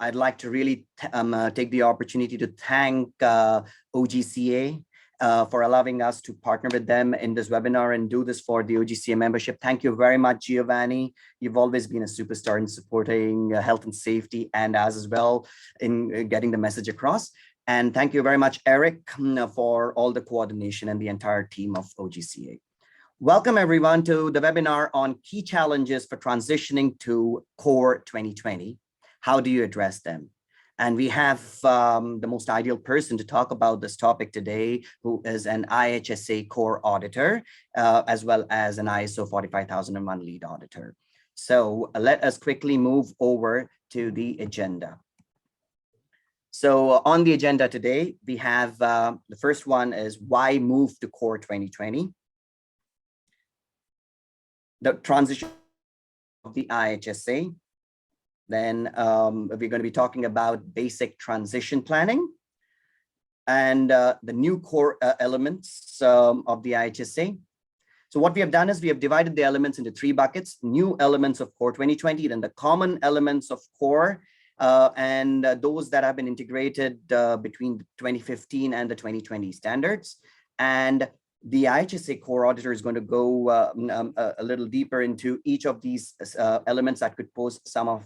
I'd like to really take the opportunity to thank OGCA for allowing us to partner with them in this webinar and do this for the OGCA membership. Thank you very much, Giovanni. You've always been a superstar in supporting health and safety and us as well in getting the message across. And thank you very much, Eric, for all the coordination and the entire team of OGCA. Welcome everyone to the webinar on key challenges for transitioning to COR 2020. How do you address them? And we have the most ideal person to talk about this topic today, who is an IHSA COR auditor, as well as an ISO 45001 lead auditor. So let us quickly move over to the agenda. So on the agenda today, we have the first one is why move to COR 2020? The transition of the IHSA. Then we're going to be talking about basic transition planning and the new core elements of the IHSA. So what we have done is we have divided the elements into 3 buckets: new elements of COR 2020, then the common elements of COR, and those that have been integrated between 2015 and the 2020 standards. And the IHSA COR auditor is going to go a little deeper into each of these elements that could pose some of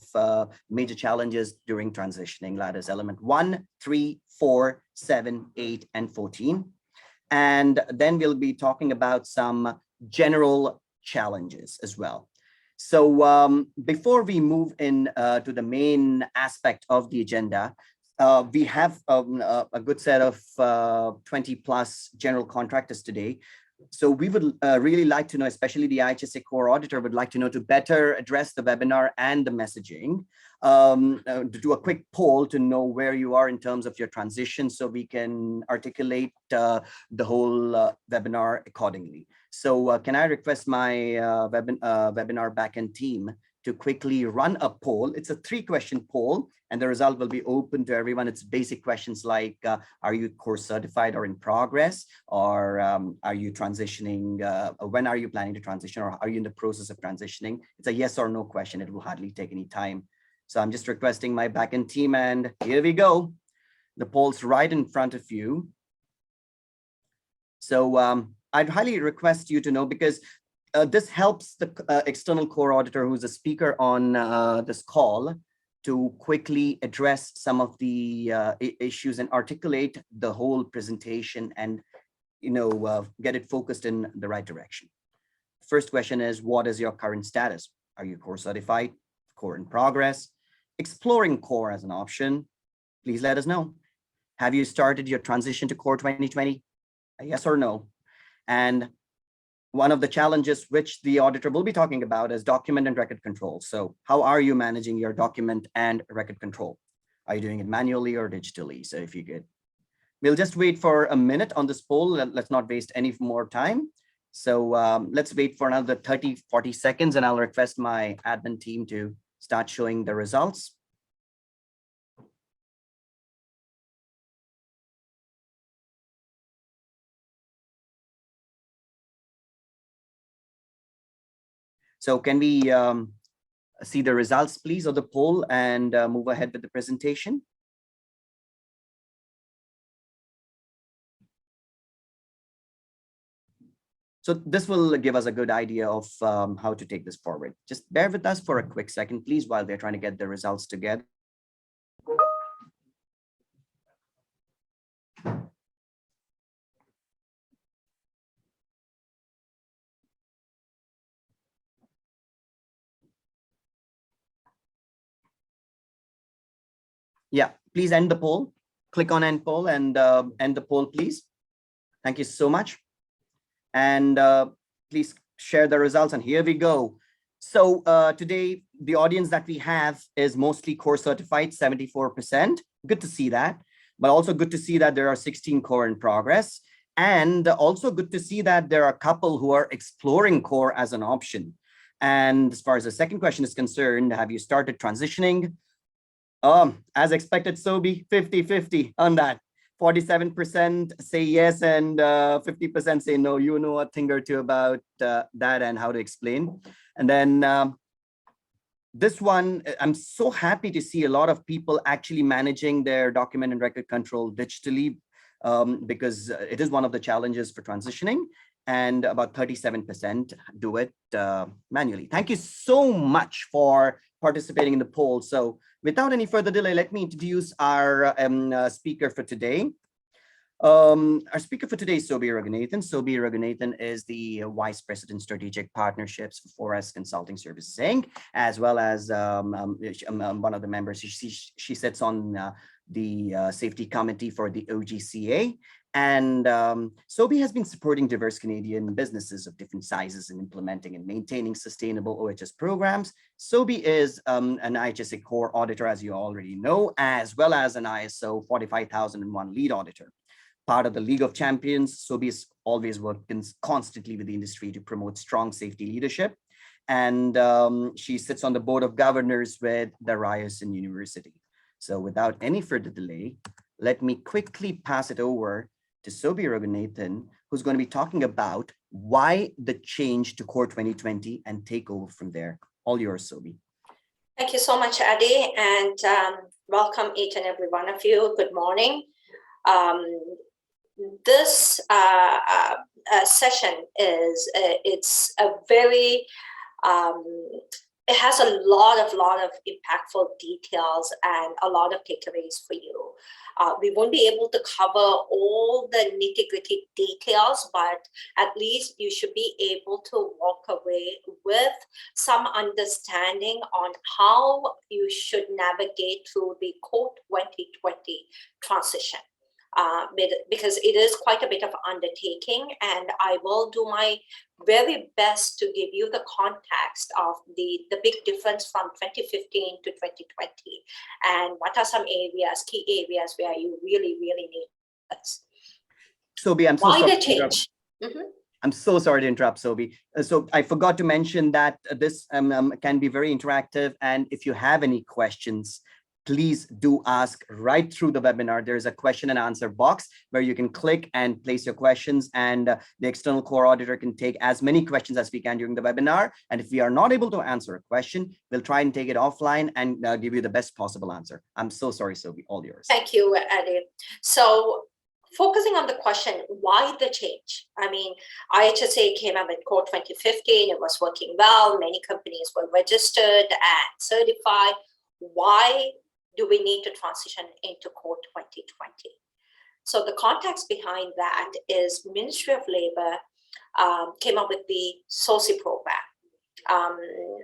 major challenges during transitioning. That is element 1, 3, 4, 7, 8, and 14. And then we'll be talking about some general challenges as well. So before we move in to the main aspect of the agenda, we have a good set of 20 plus general contractors today. So we would really like to know, especially the IHSA COR auditor would like to know, to better address the webinar and the messaging, to do a quick poll to know where you are in terms of your transition, so we can articulate the whole webinar accordingly. So can I request my webinar backend team to quickly run a poll? It's a 3-question poll, and the result will be open to everyone. It's basic questions like, are you COR certified or in progress? Or are you transitioning? When are you planning to transition? Or are you in the process of transitioning? It's a yes or no question. It will hardly take any time. So I'm just requesting my backend team, and here we go. The poll's right in front of you. So I'd highly request you to know, because this helps the external COR auditor, who's a speaker on this call, to quickly address some of the issues and articulate the whole presentation and, get it focused in the right direction. First question is, what is your current status? Are you COR certified, COR in progress, exploring COR as an option? Please let us know. Have you started your transition to COR 2020? A yes or no? And one of the challenges which the auditor will be talking about is document and record control. So how are you managing your document and record control? Are you doing it manually or digitally? So if you could, we'll just wait for a minute on this poll. Let's not waste any more time. So let's wait for another 30, 40 seconds, and I'll request my admin team to start showing the results. So can we see the results, please, of the poll, and move ahead with the presentation? So this will give us a good idea of how to take this forward. Just bear with us for a quick second, please, while they're trying to get the results together. Yeah, please end the poll. Click on end poll and end the poll, please. Thank you so much. And please share the results. And here we go. So today, the audience that we have is mostly COR certified, 74%. Good to see that. But also good to see that there are 16 COR in progress. And also good to see that there are a couple who are exploring COR as an option. And as far as the second question is concerned, have you started transitioning? As expected, so be 50-50 on that. 47% say yes and 50% say no. You know a thing or two about that and how to explain. And then this one, I'm so happy to see a lot of people actually managing their document and record control digitally, because it is one of the challenges for transitioning, and about 37% do it manually. Thank you so much for participating in the poll. So without any further delay, let me introduce our speaker for today. Our speaker for today is Wsib Raghunathan. Wsib Raghunathan is the Vice President Strategic Partnerships for 4S Consulting Services Inc., as well as one of the members. She sits on the Safety Committee for the OGCA. And Wsib has been supporting diverse Canadian businesses of different sizes in implementing and maintaining sustainable OHS programs. Wsib is an IHSA COR auditor, as you already know, as well as an ISO 45001 lead auditor. Part of the League of Champions, Wsib has always worked constantly with the industry to promote strong safety leadership. And she sits on the board of governors with the Ryerson University. So without any further delay, let me quickly pass it over to Wsib Raghunathan, who's going to be talking about why the change to COR 2020 and take over from there. All yours, Wsib. Thank you so much, Adi, and welcome each and every one of you. Good morning. This session is it's a very it has a lot of impactful details and a lot of takeaways for you. We won't be able to cover all the nitty-gritty details, but at least you should be able to walk away with some understanding on how you should navigate through the COR 2020 transition. Because it is quite a bit of undertaking, and I will do my very best to give you the context of the big difference from 2015 to 2020, and what are some areas, key areas where you really need this. Wsib, I'm so sorry. Why the change? I'm so sorry to interrupt, Wsib. So I forgot to mention that this can be very interactive, and if you have any questions, please do ask right through the webinar. There is a question and answer box where you can click and place your questions, and the external COR auditor can take as many questions as we can during the webinar. And if we are not able to answer a question, we'll try and take it offline and give you the best possible answer. I'm so sorry, Wsib, all yours. Thank you, Adi. So focusing on the question, why the change? I mean, IHSA came up with COR 2015. It was working well. Many companies were registered and certified. Why do we need to transition into COR 2020? So the context behind that is Ministry of Labor came up with the SOSI program,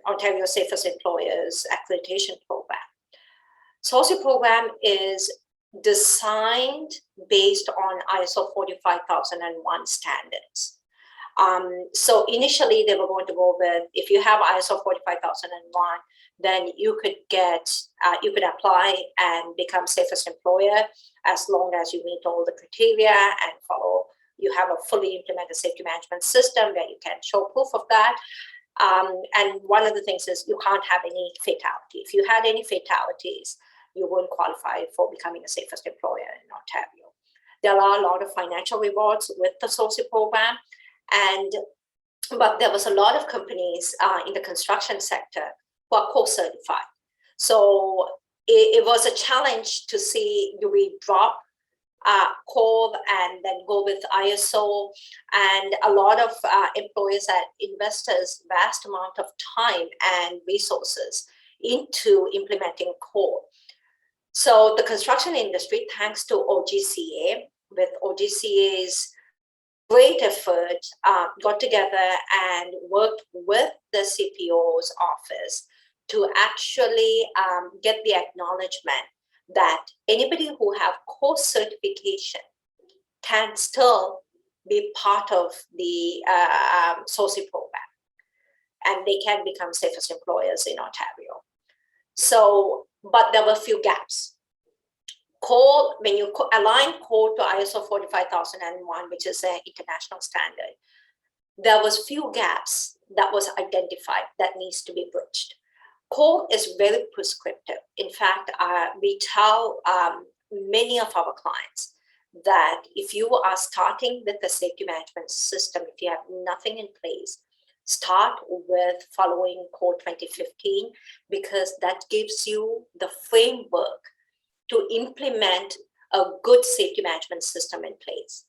Ontario Safest Employers Accreditation Program. SOSI program is designed based on ISO 45001 standards. So initially they were going to go with, if you have ISO 45001, then you could get, you could apply and become safest employer as long as you meet all the criteria and follow, you have a fully implemented safety management system where you can show proof of that. And one of the things is you can't have any fatality. If you had any fatalities, you wouldn't qualify for becoming a safest employer in Ontario. There are a lot of financial rewards with the SOSI program, but there was a lot of companies in the construction sector who are COR certified. So it was a challenge to see, do we drop COR and then go with ISO? And a lot of employers and investors vast amount of time and resources into implementing COR. So the construction industry, thanks to OGCA, with OGCA's great effort, got together and worked with the CPO's office to actually get the acknowledgement that anybody who have COR certification can still be part of the SOSI program, and they can become safest employers in Ontario. So, but there were a few gaps. COR, when you align COR to ISO 45001, which is an international standard, there was few gaps that was identified that needs to be bridged. COR is very prescriptive. In fact, we tell many of our clients that if you are starting with the safety management system, if you have nothing in place, start with following COR 2015, because that gives you the framework to implement a good safety management system in place.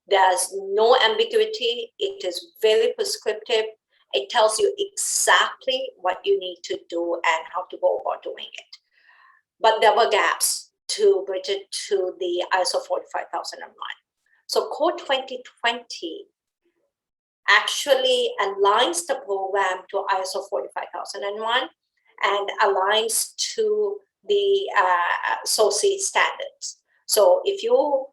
There's no ambiguity. It is very prescriptive. It tells you exactly what you need to do and how to go about doing it. But there were gaps to bridge it to the ISO 45001. So COR 2020 actually aligns the program to ISO 45001 and aligns to the SOC standards. So if you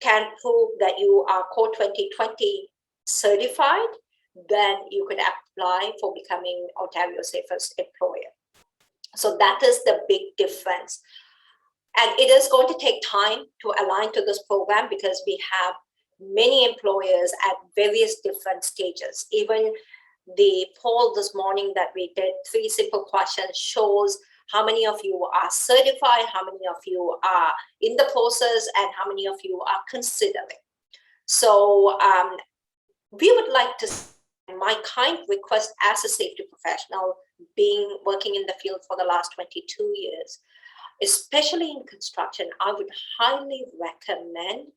can prove that you are COR 2020 certified, then you could apply for becoming Ontario's safest employer. So that is the big difference. And it is going to take time to align to this program because we have many employers at various different stages. Even the poll this morning that we did, 3 simple questions, shows how many of you are certified, how many of you are in the process, and how many of you are considering. So we would like to, my kind request as a safety professional, working in the field for the last 22 years, especially in construction, I would highly recommend,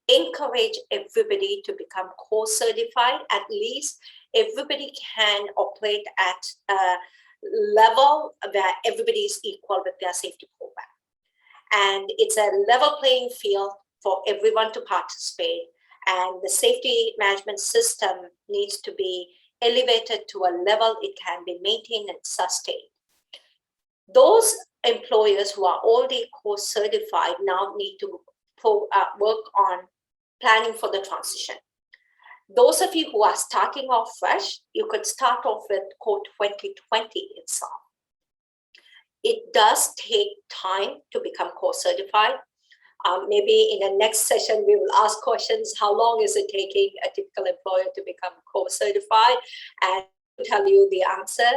encourage everybody to become COR certified. At least everybody can operate at a level where everybody is equal with their safety program. And it's a level playing field for everyone to participate. And the safety management system needs to be elevated to a level it can be maintained and sustained. Those employers who are already COR certified now need to work on planning for the transition. Those of you who are starting off fresh, you could start off with COR 2020 itself. It does take time to become COR certified. Maybe in the next session, we will ask questions. How long is it taking a typical employer to become COR certified? And I'll tell you the answer.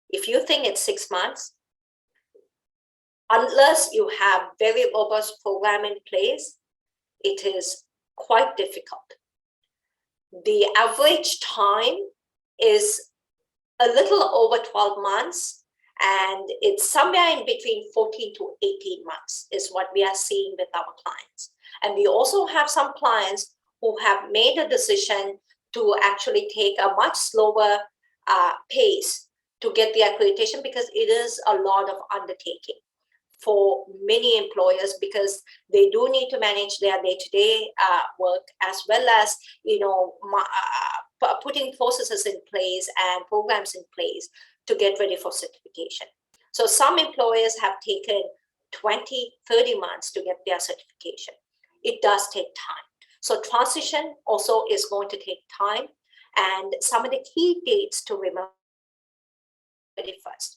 If you think it's 6 months, unless you have very robust program in place, it is quite difficult. The average time is a little over 12 months, and it's somewhere in between 14 to 18 months is what we are seeing with our clients. And we also have some clients who have made a decision to actually take a much slower pace to get the accreditation, because it is a lot of undertaking for many employers, because they do need to manage their day-to-day work, as well as, you know, putting processes in place and programs in place to get ready for certification. So some employers have taken 20, 30 months to get their certification. It does take time. So transition also is going to take time. And some of the key dates to remember: 31st.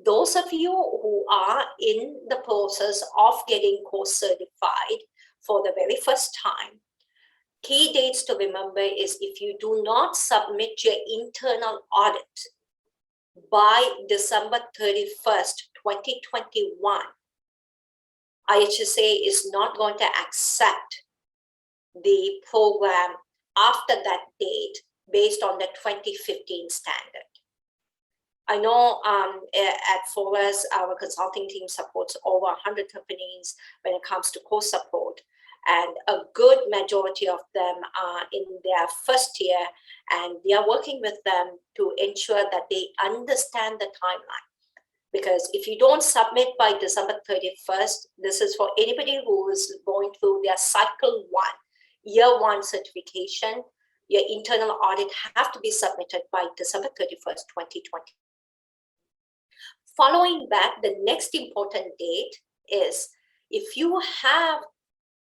Those of you who are in the process of getting COR certified for the very first time, key dates to remember is, if you do not submit your internal audit by December 31st, 2021, IHSA is not going to accept the program after that date based on the 2015 standard. I know at Forest, our consulting team supports over 100 companies when it comes to COR support, and a good majority of them are in their first year, and we are working with them to ensure that they understand the timeline. Because if you don't submit by December 31st, this is for anybody who is going through their cycle 1, year 1 certification, your internal audit have to be submitted by December 31st, 2020. Following that, the next important date is, if you have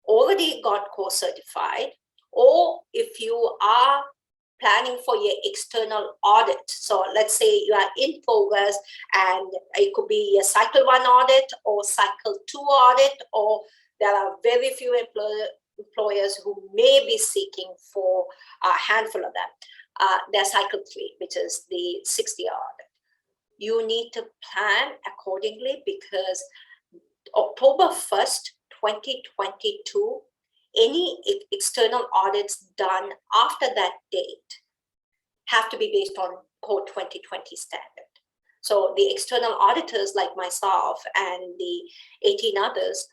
already got COR certified, or if you are planning for your external audit. So let's say you are in progress, and it could be a cycle 1 audit or cycle 2 audit, or there are very few employers who may be seeking for a handful of them. Their cycle 3, which is the 6-year audit. You need to plan accordingly, because October 1st, 2022, any external audits done after that date have to be based on Code 2020 standard. So the external auditors like myself and the 18 others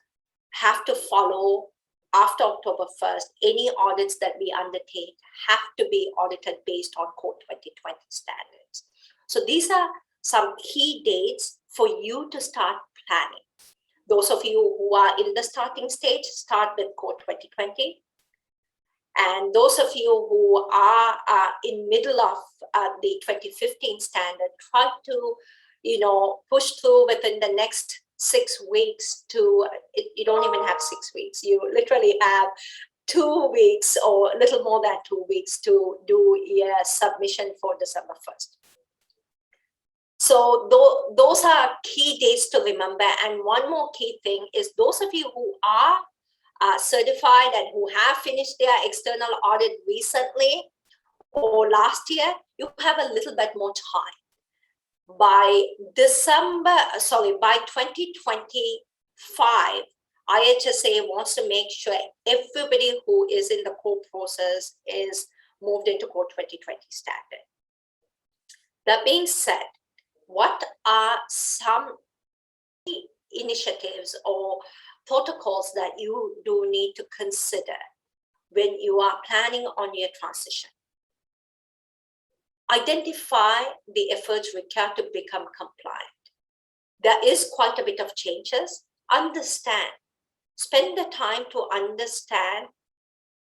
have to follow after October 1st. Any audits that we undertake have to be audited based on Code 2020 standards. So these are some key dates for you to start planning. Those of you who are in the starting stage, start with Code 2020. And those of you who are in middle of the 2015 standard, try to, push through within the next 6 weeks to, you don't even have 6 weeks. You literally have 2 weeks or a little more than 2 weeks to do your submission for December 1st. So those are key dates to remember. And one more key thing is those of you who are certified and who have finished their external audit recently or last year, you have a little bit more time. By 2025, IHSA wants to make sure everybody who is in the core process is moved into Code 2020 standard. That being said, what are some initiatives or protocols that you do need to consider when you are planning on your transition? Identify the efforts required to become compliant. There is quite a bit of changes. Understand, spend the time to understand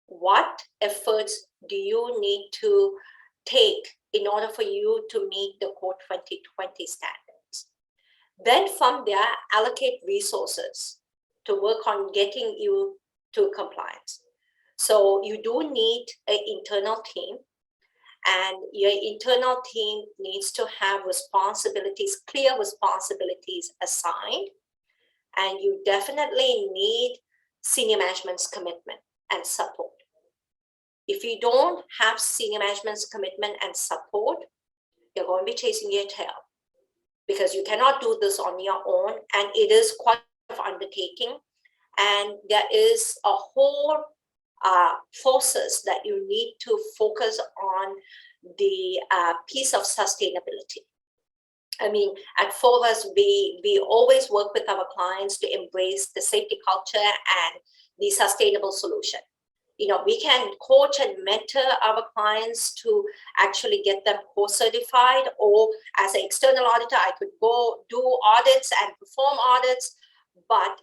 what efforts do you need to take in order for you to meet the Code 2020 standards. Then from there, allocate resources to work on getting you to compliance. So you do need an internal team, and your internal team needs to have responsibilities, clear responsibilities assigned, and you definitely need senior management's commitment and support. If you don't have senior management's commitment and support, you're going to be chasing your tail, because you cannot do this on your own, and it is quite an undertaking, and there is a whole process that you need to focus on the piece of sustainability. I mean, at Forus, we always work with our clients to embrace the safety culture and the sustainable solution. We can coach and mentor our clients to actually get them core certified, or as an external auditor, I could go do audits and perform audits. But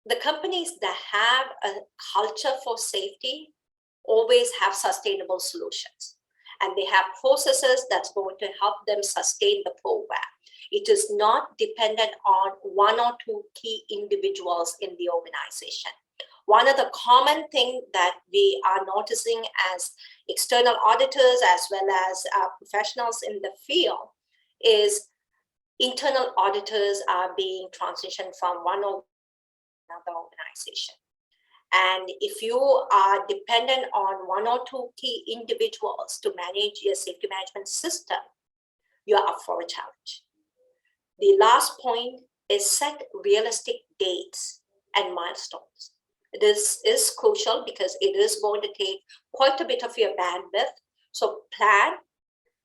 the companies that have a culture for safety always have sustainable solutions, and they have processes that's going to help them sustain the program. It is not dependent on one or two key individuals in the organization. One of the common things that we are noticing as external auditors as well as professionals in the field is internal auditors are being transitioned from one or another organization. And if you are dependent on one or two key individuals to manage your safety management system, you are up for a challenge. The last point is set realistic dates and milestones. This is crucial because it is going to take quite a bit of your bandwidth. So plan,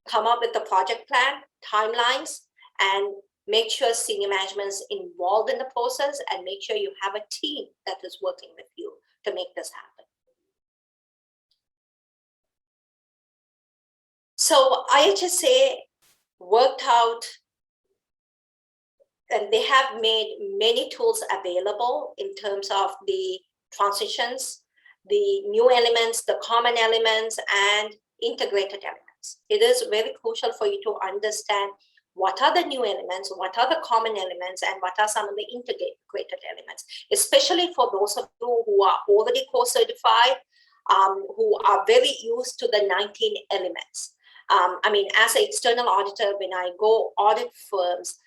come up with a project plan, timelines, and make sure senior management is involved in the process, and make sure you have a team that is working with you to make this happen. So IHSA worked out, and they have made many tools available in terms of the transitions, the new elements, the common elements, and integrated elements. It is very crucial for you to understand what are the new elements, what are the common elements, and what are some of the integrated elements, especially for those of you who are already core certified, who are very used to the 19 elements. I mean, as an external auditor, when I go audit firms,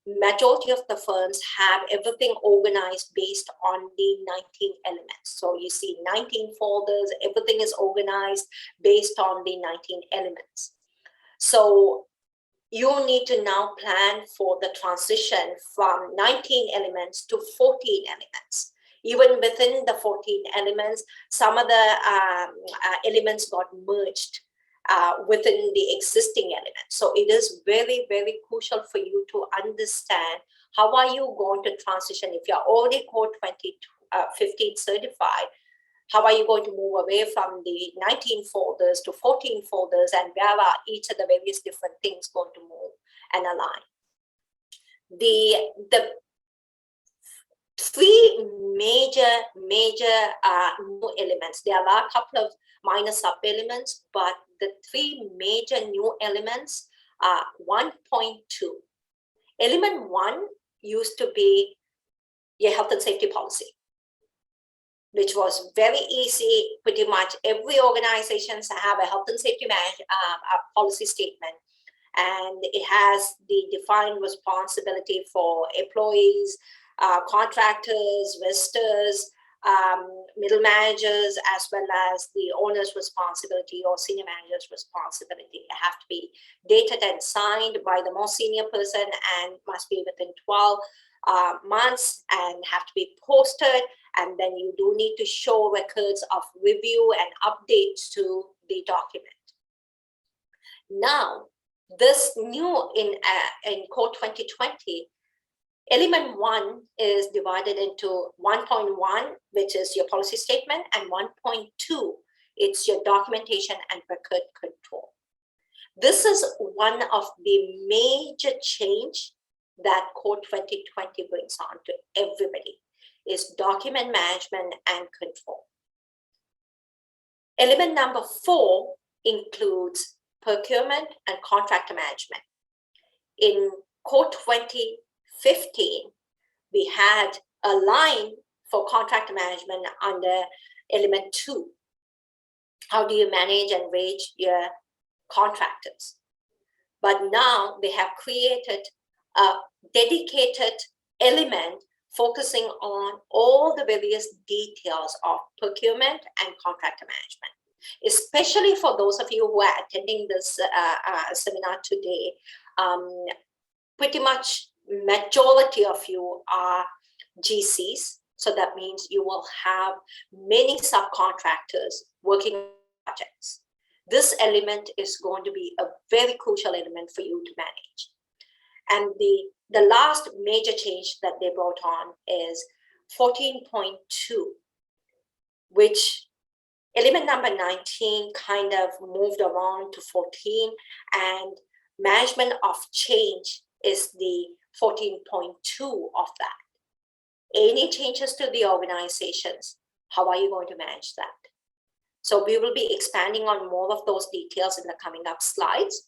majority of the firms have everything organized based on the 19 elements. So you see 19 folders, everything is organized based on the 19 elements. So you need to now plan for the transition from 19 elements to 14 elements. Even within the 14 elements, some of the elements got merged within the existing element. So it is very, very crucial for you to understand how are you going to transition. If you're already COR 2015 certified, how are you going to move away from the 19 folders to 14 folders, and where are each of the various different things going to move and align? The three major new elements. There are a couple of minor sub-elements, but the three major new elements are 1.2. Element 1 used to be your health and safety policy, which was very easy. Pretty much every organization have a health and safety policy statement, and it has the defined responsibility for employees, contractors, visitors, middle managers, as well as the owner's responsibility or senior manager's responsibility. It have to be dated and signed by the most senior person and must be within 12 months and have to be posted. And then you do need to show records of review and updates to the document. Now, this new in COR 2020, element 1 is divided into 1.1, which is your policy statement, and 1.2, it's your documentation and record control. This is one of the major change that COR 2020 brings on to everybody, is document management and control. Element number 4 includes procurement and contractor management. In COR 2015, we had a line for contractor management under element 2. How do you manage and wage your contractors? But now they have created a dedicated element focusing on all the various details of procurement and contractor management. Especially for those of you who are attending this seminar today, pretty much majority of you are GCs. So that means you will have many subcontractors working on projects. This element is going to be a very crucial element for you to manage. And the last major change that they brought on is 14.2, which element number 19 kind of moved around to 14, and management of change is the 14.2 of that. Any changes to the organizations, how are you going to manage that? So we will be expanding on more of those details in the coming up slides.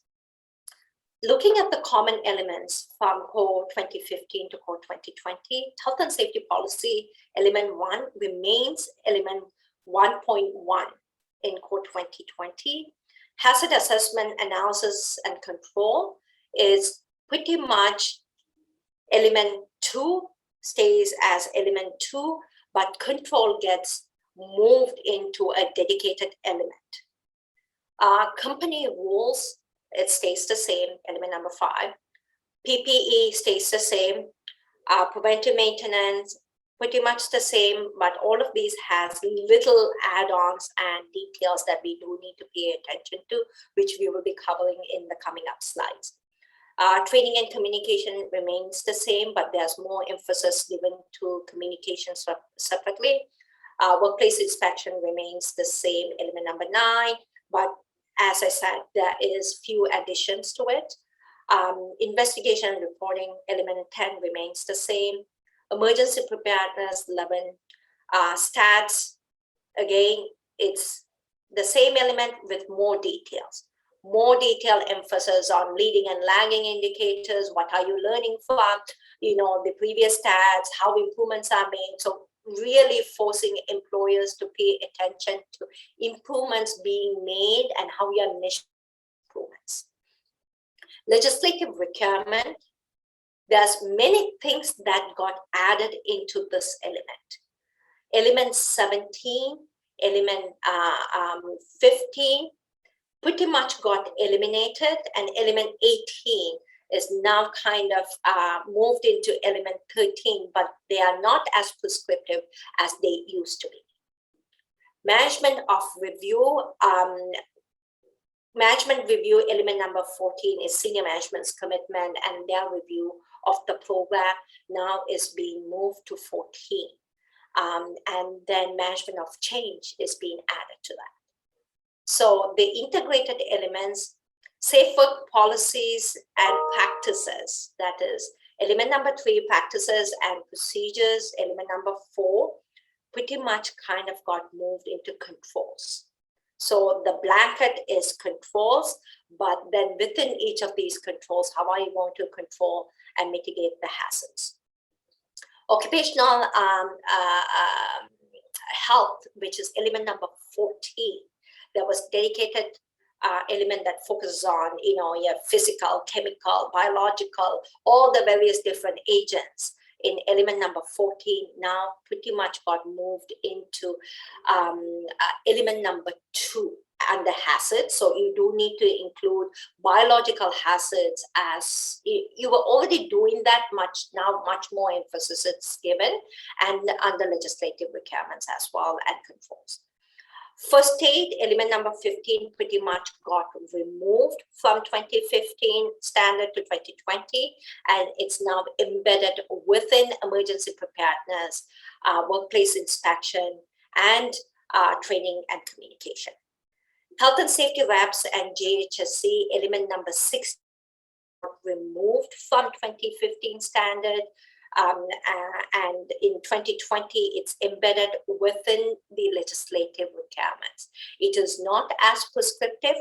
Looking at the common elements from COR 2015 to COR 2020, health and safety policy, element 1 remains element 1.1 in COR 2020. Hazard assessment, analysis, and control is pretty much element 2, stays as element 2, but control gets moved into a dedicated element. Company rules, it stays the same, element number 5. PPE stays the same. Preventive maintenance, pretty much the same, but all of these has little add-ons and details that we do need to pay attention to, which we will be covering in the coming up slides. Training and communication remains the same, but there's more emphasis given to communication separately. Workplace inspection remains the same, element number 9, but as I said, there is few additions to it. Investigation and reporting, element 10 remains the same. Emergency preparedness, 11. Stats, again, it's the same element with more details. More detailed emphasis on leading and lagging indicators. What are you learning from, the previous stats, how improvements are made. So really forcing employers to pay attention to improvements being made and how we are measuring improvements. Legislative requirement, there's many things that got added into this element. Element 17, element 15, pretty much got eliminated, and element 18 is now kind of moved into element 13, but they are not as prescriptive as they used to be. Management of review Management review, element number 14 is senior management's commitment and their review of the program now is being moved to 14. And then management of change is being added to that. So the integrated elements, safe work policies and practices, that is element number 3, practices and procedures, element number 4, pretty much kind of got moved into controls. So the blanket is controls, but then within each of these controls, how are you going to control and mitigate the hazards? Occupational health, which is element number 14, there was dedicated element that focuses on, your physical, chemical, biological, all the various different agents. In element number 14 now pretty much got moved into element number 2 under hazards. So you do need to include biological hazards, as you were already doing that now much more emphasis is given, and under legislative requirements as well and controls. First aid, element number 15, pretty much got removed from 2015 standard to 2020, and it's now embedded within emergency preparedness, workplace inspection, and training and communication. Health and safety reps and JHSC, element number 6, removed from 2015 standard. And in 2020, it's embedded within the legislative requirements. It is not as prescriptive,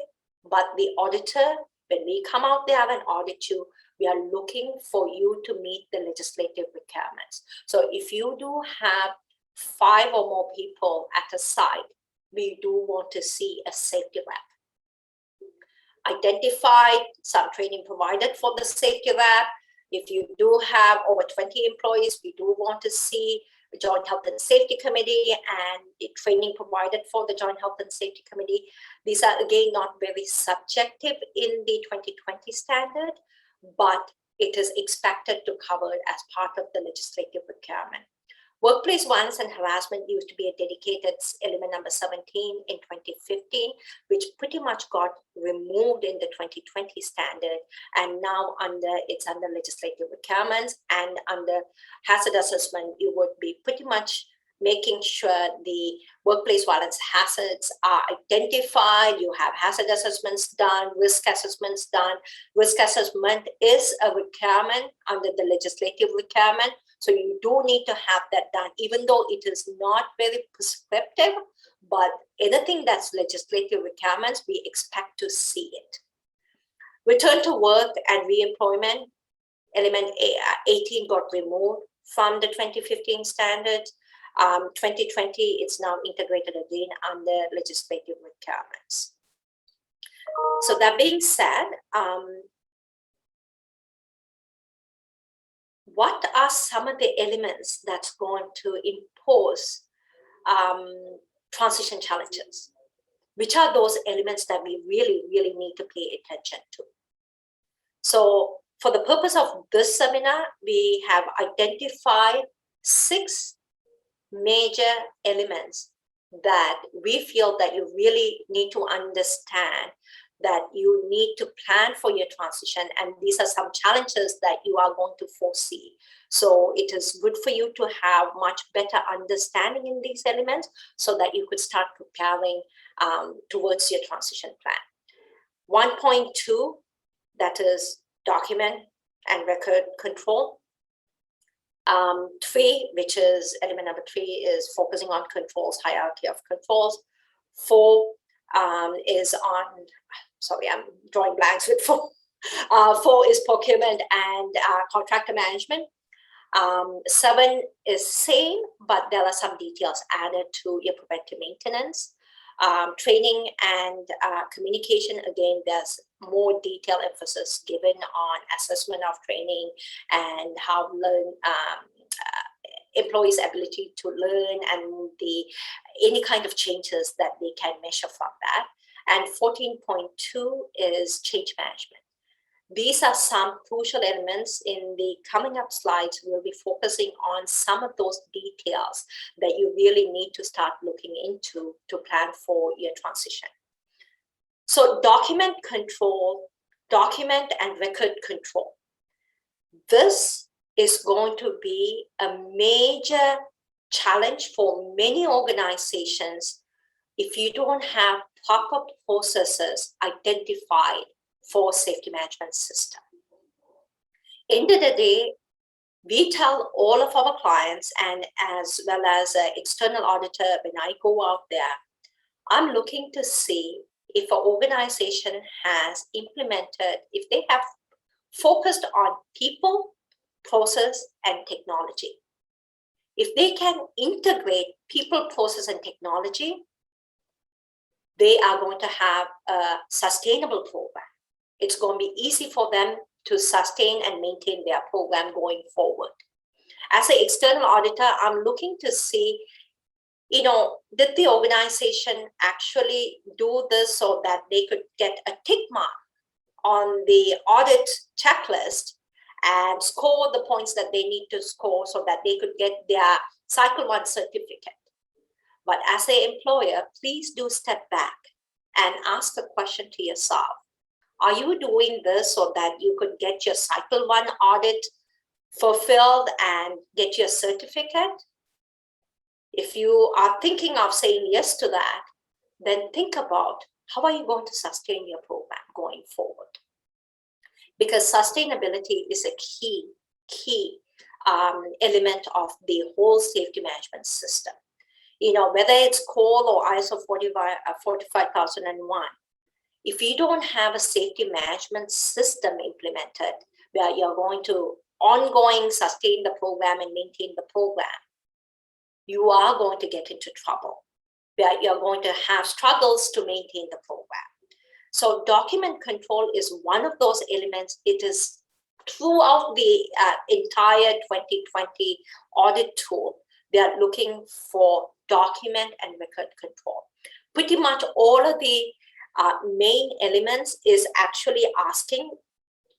but the auditor, when we come out there and audit you, we are looking for you to meet the legislative requirements. So if you do have 5 or more people at a site, we do want to see a safety rep. Identify some training provided for the safety rep. If you do have over 20 employees, we do want to see a Joint Health and Safety Committee and the training provided for the Joint Health and Safety Committee. These are, again, not very subjective in the 2020 standard, but it is expected to cover it as part of the legislative requirement. Workplace violence and harassment used to be a dedicated element number 17 in 2015, which pretty much got removed in the 2020 standard, and now it's under legislative requirements, and under hazard assessment, you would be pretty much making sure the workplace violence hazards are identified, you have hazard assessments done, risk assessments done. Risk assessment is a requirement under the legislative requirement. So you do need to have that done, even though it is not very prescriptive, but anything that's legislative requirements, we expect to see it. Return to work and reemployment, element 18 got removed from the 2015 standards. 2020, it's now integrated again under legislative requirements. So that being said, what are some of the elements that's going to impose transition challenges? Which are those elements that we really, really need to pay attention to? So for the purpose of this seminar, we have identified 6 major elements that we feel that you really need to understand, that you need to plan for your transition, and these are some challenges that you are going to foresee. So it is good for you to have much better understanding in these elements so that you could start preparing towards your transition plan. 1.2, that is document and record control. 3, which is element number 3, is focusing on controls, hierarchy of controls. 4 is on, sorry, I'm drawing blanks with 4. 4 is procurement and contractor management. 7 is same, but there are some details added to your preventive maintenance. Training and communication, again, there's more detailed emphasis given on assessment of training and how employees' ability to learn and any kind of changes that they can measure from that. And 14.2 is change management. These are some crucial elements. In the coming up slides, we'll be focusing on some of those details that you really need to start looking into to plan for your transition. So document control, document and record control. This is going to be a major challenge for many organizations if you don't have proper processes identified for safety management system. End of the day, we tell all of our clients, and as well as an external auditor, when I go out there, I'm looking to see if an organization has implemented, if they have focused on people, process, and technology. If they can integrate people, process, and technology, they are going to have a sustainable program. It's going to be easy for them to sustain and maintain their program going forward. As an external auditor, I'm looking to see, did the organization actually do this so that they could get a tick mark on the audit checklist and score the points that they need to score so that they could get their Cycle 1 certificate. But as an employer, please do step back and ask the question to yourself. Are you doing this so that you could get your Cycle 1 audit fulfilled and get your certificate? If you are thinking of saying yes to that, then think about how are you going to sustain your program going forward? Because sustainability is a key element of the whole safety management system. Whether it's COR or ISO 45001, if you don't have a safety management system implemented where you're going to ongoing sustain the program and maintain the program, you are going to get into trouble, where you're going to have struggles to maintain the program. So document control is one of those elements. It is throughout the entire 2020 audit tool. They are looking for document and record control. Pretty much all of the main elements is actually asking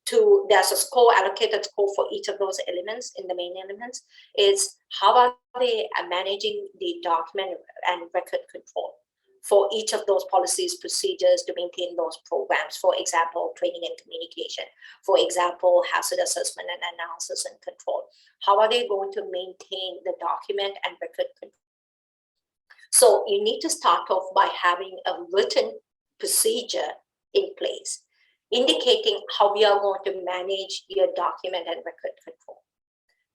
to, there's a score, allocated score for each of those elements in the main elements, is how are they managing the document and record control for each of those policies, procedures to maintain those programs. For example, training and communication. For example, hazard assessment and analysis and control. How are they going to maintain the document and record control? So you need to start off by having a written procedure in place, indicating how we are going to manage your document and record control.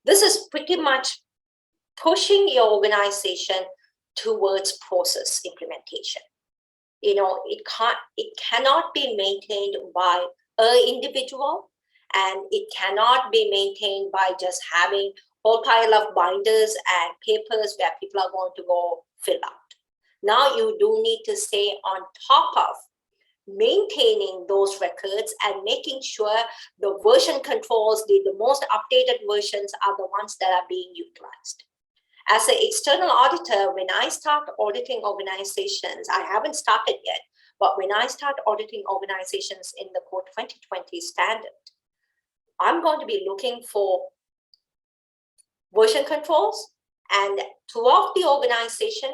This is pretty much pushing your organization towards process implementation. It cannot be maintained by an individual, and it cannot be maintained by just having a whole pile of binders and papers where people are going to go fill out. Now you do need to stay on top of maintaining those records and making sure the version controls, the most updated versions are the ones that are being utilized. As an external auditor, when I start auditing organizations, I haven't started yet, but when I start auditing organizations in the COR 2020 standard, I'm going to be looking for version controls and throughout the organization,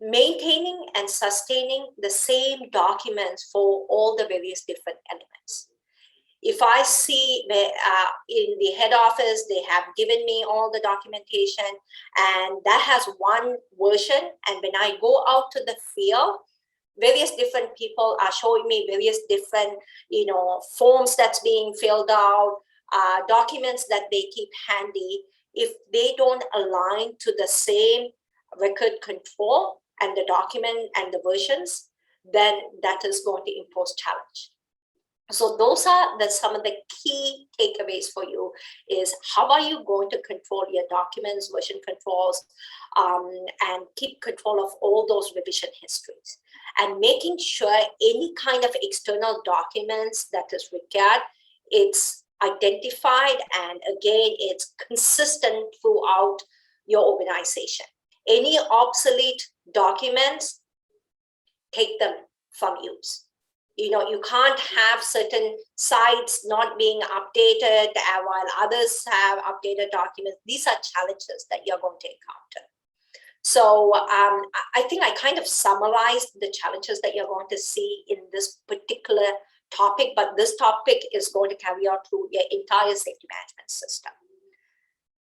maintaining and sustaining the same documents for all the various different elements. If I see in the head office, they have given me all the documentation and that has one version, and when I go out to the field, various different people are showing me various different, forms that's being filled out, documents that they keep handy. If they don't align to the same record control and the document and the versions, then that is going to impose challenge. So those are some of the key takeaways for you is how are you going to control your documents, version controls, and keep control of all those revision histories, and making sure any kind of external documents that is required, it's identified, and again, it's consistent throughout your organization. Any obsolete documents, take them from use. You can't have certain sites not being updated while others have updated documents. These are challenges that you're going to encounter. So I think I kind of summarized the challenges that you're going to see in this particular topic, but this topic is going to carry out through your entire safety management system.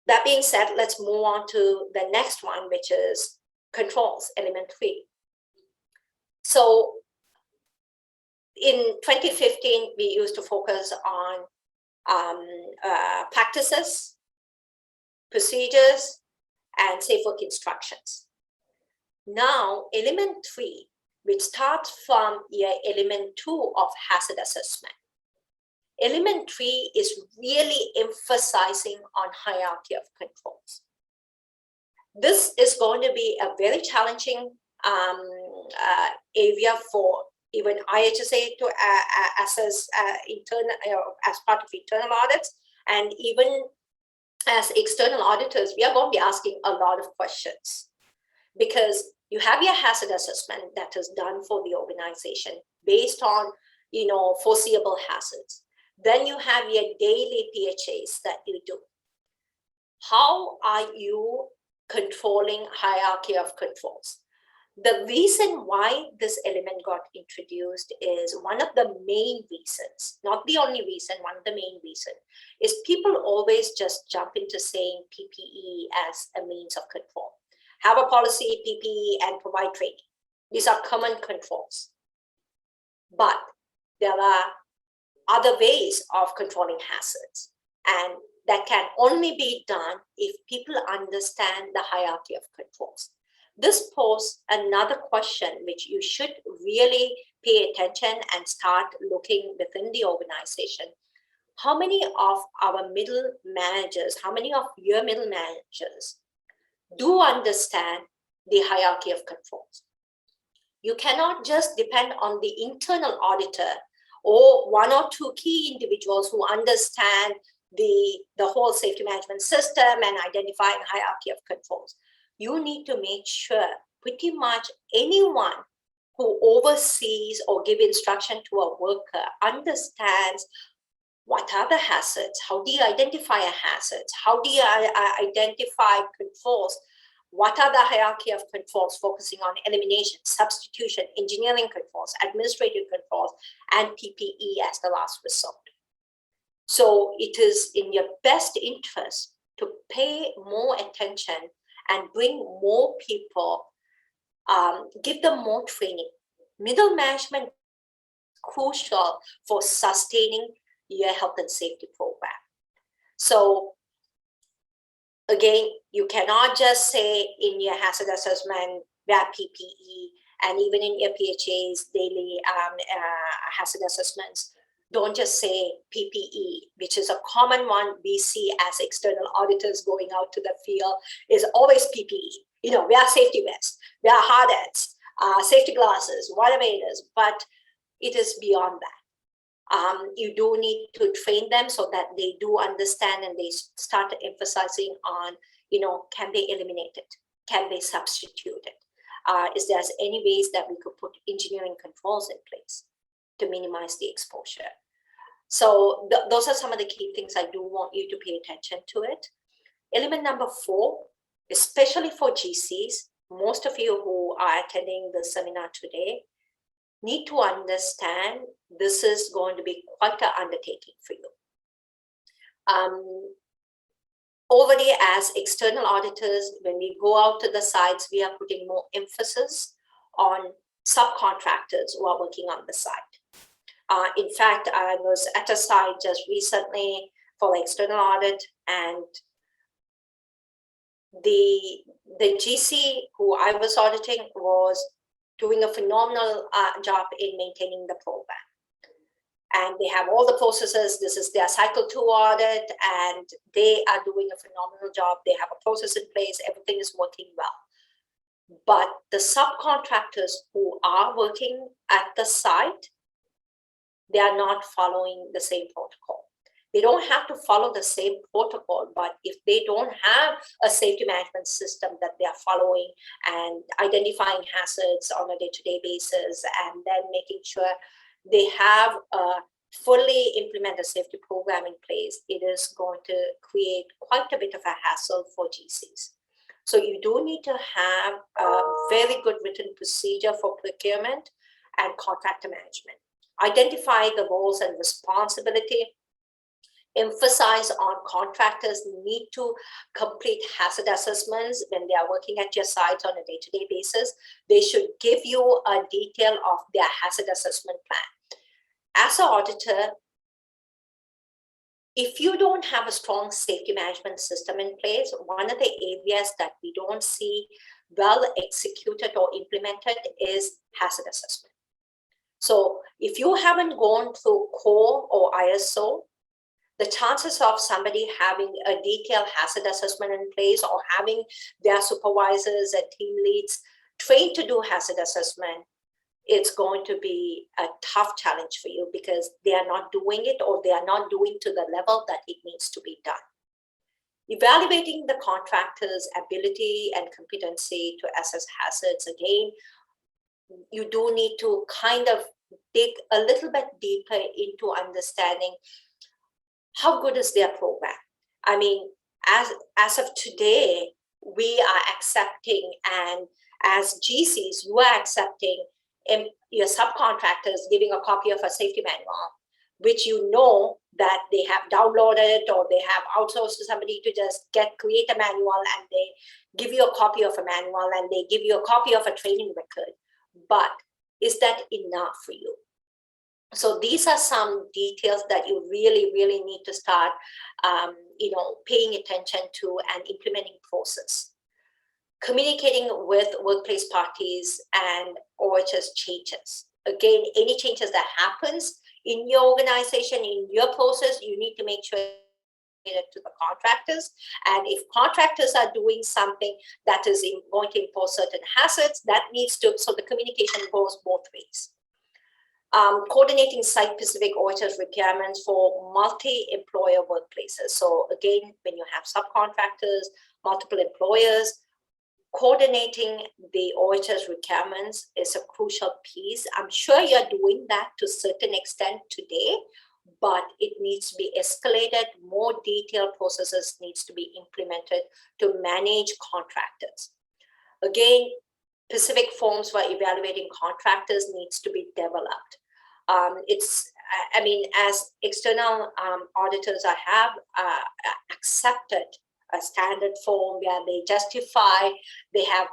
That being said, let's move on to the next one, which is controls, element 3. So in 2015, we used to focus on practices, procedures, and safe work instructions. Now, element 3, which starts from your element 2 of hazard assessment. Element 3 is really emphasizing on hierarchy of controls. This is going to be a very challenging area for even IHSA to assess internal as part of internal audits, and even as external auditors, we are going to be asking a lot of questions, because you have your hazard assessment that is done for the organization based on, foreseeable hazards. Then you have your daily PHAs that you do. How are you controlling hierarchy of controls? The reason why this element got introduced is one of the main reasons, not the only reason, one of the main reasons is people always just jump into saying PPE as a means of control. Have a policy, PPE, and provide training. These are common controls. But there are other ways of controlling hazards, and that can only be done if people understand the hierarchy of controls. This poses another question which you should really pay attention and start looking within the organization. How many of our middle managers, how many of your middle managers do understand the hierarchy of controls? You cannot just depend on the internal auditor or one or two key individuals who understand the whole safety management system and identifying hierarchy of controls. You need to make sure pretty much anyone who oversees or give instruction to a worker understands what are the hazards, how do you identify a hazard, how do you identify controls, what are the hierarchy of controls focusing on elimination, substitution, engineering controls, administrative controls, and PPE as the last resort. So it is in your best interest to pay more attention and bring more people, give them more training. Middle management is crucial for sustaining your health and safety program. So again, you cannot just say in your hazard assessment, wear PPE, and even in your PHA's daily hazard assessments, don't just say PPE, which is a common one we see as external auditors going out to the field, is always PPE. Wear safety vests, wear hard hats, safety glasses, water waders, but it is beyond that. You do need to train them so that they do understand and they start emphasizing on, can they eliminate it? Can they substitute it? Is there any ways that we could put engineering controls in place to minimize the exposure? So those are some of the key things I do want you to pay attention to it. Element number 4, especially for GCs, most of you who are attending the seminar today need to understand this is going to be quite an undertaking for you. Already as external auditors, when we go out to the sites, we are putting more emphasis on subcontractors who are working on the site. In fact, I was at a site just recently for external audit, and the GC who I was auditing was doing a phenomenal job in maintaining the program. And they have all the processes. This is their cycle 2 audit, and they are doing a phenomenal job. They have a process in place. Everything is working well. But the subcontractors who are working at the site, they are not following the same protocol. They don't have to follow the same protocol, but if they don't have a safety management system that they are following and identifying hazards on a day-to-day basis, and then making sure they have a fully implemented safety program in place, it is going to create quite a bit of a hassle for GCs. So you do need to have a very good written procedure for procurement and contractor management. Identify the roles and responsibility. Emphasize on contractors need to complete hazard assessments when they are working at your sites on a day-to-day basis. They should give you a detail of their hazard assessment plan. As an auditor, if you don't have a strong safety management system in place, one of the areas that we don't see well executed or implemented is hazard assessment. So if you haven't gone through COR or ISO, the chances of somebody having a detailed hazard assessment in place or having their supervisors and team leads trained to do hazard assessment, it's going to be a tough challenge for you because they are not doing it or they are not doing to the level that it needs to be done. Evaluating the contractor's ability and competency to assess hazards, again, you do need to kind of dig a little bit deeper into understanding how good is their program. I mean, as of today, we are accepting, and as GCs, you are accepting your subcontractors giving a copy of a safety manual, which you know that they have downloaded or they have outsourced to somebody to just create a manual, and they give you a copy of a manual and they give you a copy of a training record. But is that enough for you? So these are some details that you really, really need to start, paying attention to and implementing process. Communicating with workplace parties and OHS changes. Again, any changes that happens in your organization, in your process, you need to make sure to the contractors. And if contractors are doing something that is going to impose certain hazards, that needs to, so the communication goes both ways. Coordinating site-specific OHS requirements for multi-employer workplaces. So again, when you have subcontractors, multiple employers, coordinating the OHS requirements is a crucial piece. I'm sure you're doing that to a certain extent today, but it needs to be escalated. More detailed processes needs to be implemented to manage contractors. Again, specific forms for evaluating contractors needs to be developed. As external auditors, I have accepted a standard form where they justify, they have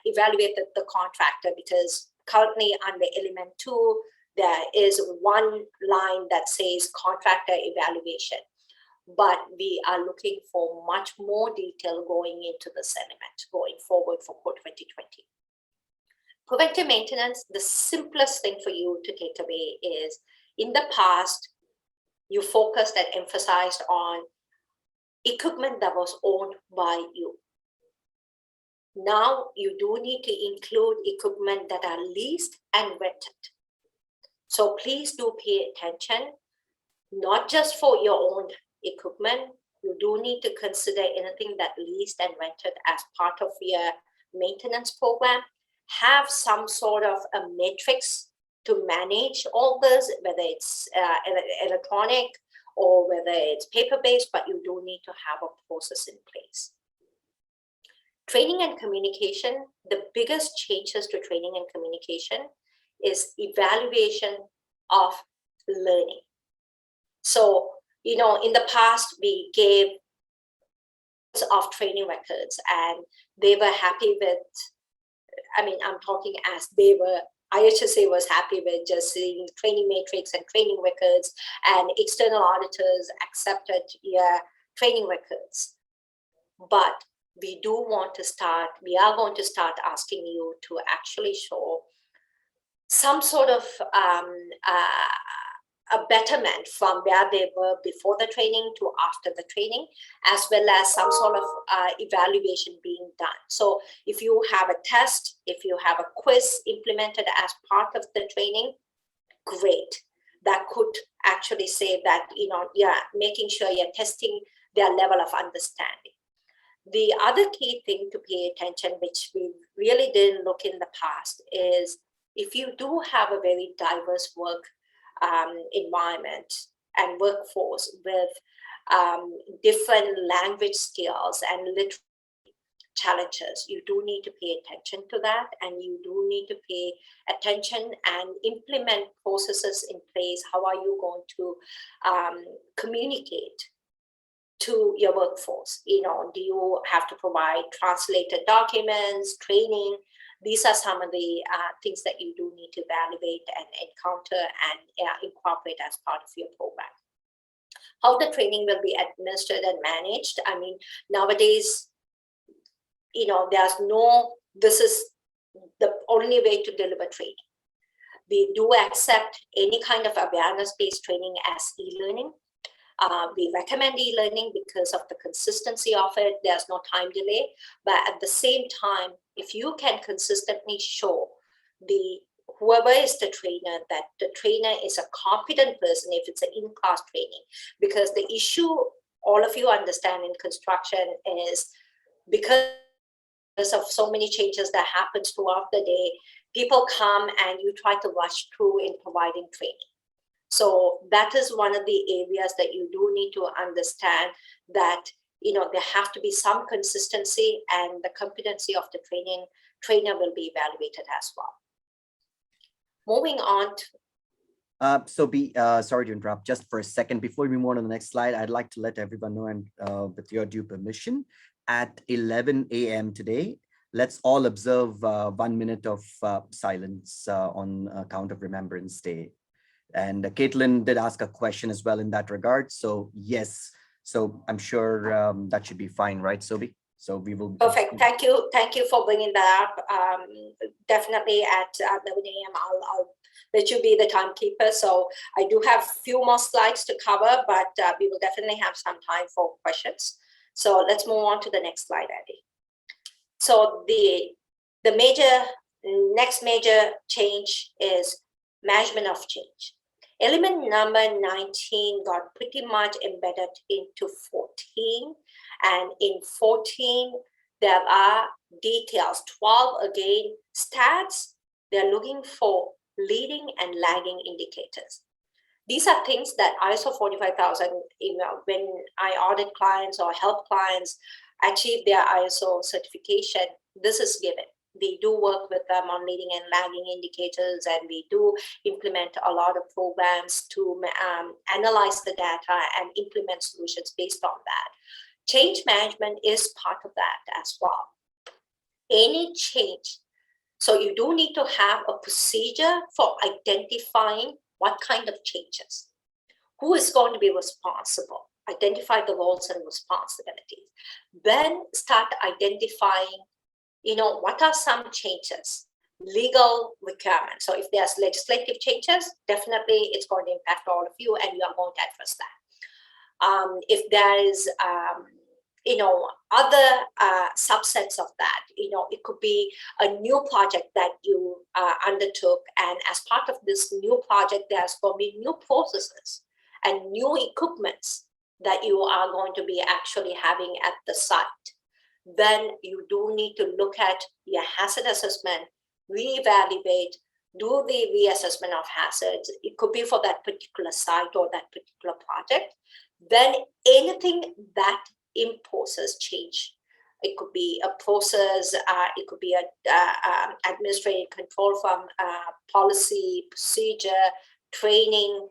evaluated the contractor, because currently under element 2, there is one line that says contractor evaluation. But we are looking for much more detail going into this element going forward for COR 2020. Preventive maintenance, the simplest thing for you to take away is, in the past, you focused and emphasized on equipment that was owned by you. Now you do need to include equipment that are leased and rented. So please do pay attention, not just for your own equipment. You do need to consider anything that leased and rented as part of your maintenance program. Have some sort of a matrix to manage all this, whether it's electronic or whether it's paper-based, but you do need to have a process in place. Training and communication, the biggest changes to training and communication is evaluation of learning. So, in the past, we gave of training records and they were happy with, I'm talking as they were, IHSA was happy with just seeing training matrix and training records, and external auditors accepted your training records. But we are going to start asking you to actually show some sort of a betterment from where they were before the training to after the training, as well as some sort of evaluation being done. So if you have a test, if you have a quiz implemented as part of the training, great. That could actually say that, making sure you're testing their level of understanding. The other key thing to pay attention, which we really didn't look in the past, is if you do have a very diverse work environment and workforce with different language skills and literacy, challenges. You do need to pay attention to that, and you do need to pay attention and implement processes in place. How are you going to communicate to your workforce? You know, do you have to provide translated documents, training? These are some of the things that you do need to evaluate and encounter and incorporate as part of your program. How the training will be administered and managed. I mean, nowadays, you know, this is the only way to deliver training. We do accept any kind of awareness-based training as e-learning. We recommend e-learning because of the consistency of it. There's no time delay, but at the same time, if you can consistently show whoever is the trainer that the trainer is a competent person, if it's an in-class training, because the issue all of you understand in construction is because of so many changes that happens throughout the day, people come and you try to rush through in providing training. So that is one of the areas that you do need to understand, that you know there have to be some consistency, and the competency of the trainer will be evaluated as well. Moving on to sorry to interrupt just for a second. Before we move on to the next slide, I'd like to let everyone know, and with your due permission, at 11 a.m. today, let's all observe 1 minute of silence on account of Remembrance Day. And Caitlin did ask a question as well in that regard. So yes, so I'm sure that should be fine, right, Sobi? So we will. Perfect. Thank you for bringing that up. Definitely at 11 a.m. I'll let you be the timekeeper. So I do have a few more slides to cover, but we will definitely have some time for questions. So let's move on to the next slide, Andy. So the next major change is management of change. Element number 19 got pretty much embedded into 14, and in 14 there are details. 12 again, stats. They're looking for leading and lagging indicators. These are things that ISO 45000, you know, when I audit clients or help clients achieve their ISO certification, this is given. We do work with them on leading and lagging indicators, and we do implement a lot of programs to analyze the data and implement solutions based on that. Change management is part of that as well. Any change, so you do need to have a procedure for identifying what kind of changes, who is going to be responsible, identify the roles and responsibilities, then start identifying, you know, what are some changes, legal requirements. So if there's legislative changes, definitely it's going to impact all of you, and you are going to address that. If there is, you know, other subsets of that, you know, it could be a new project that you undertook, and as part of this new project, there's going to be new processes and new equipments that you are going to be actually having at the site. Then you do need to look at your hazard assessment, reevaluate, do the reassessment of hazards. It could be for that particular site or that particular project. Then anything that imposes change. It could be a process, it could be a administrative control from policy, procedure, training,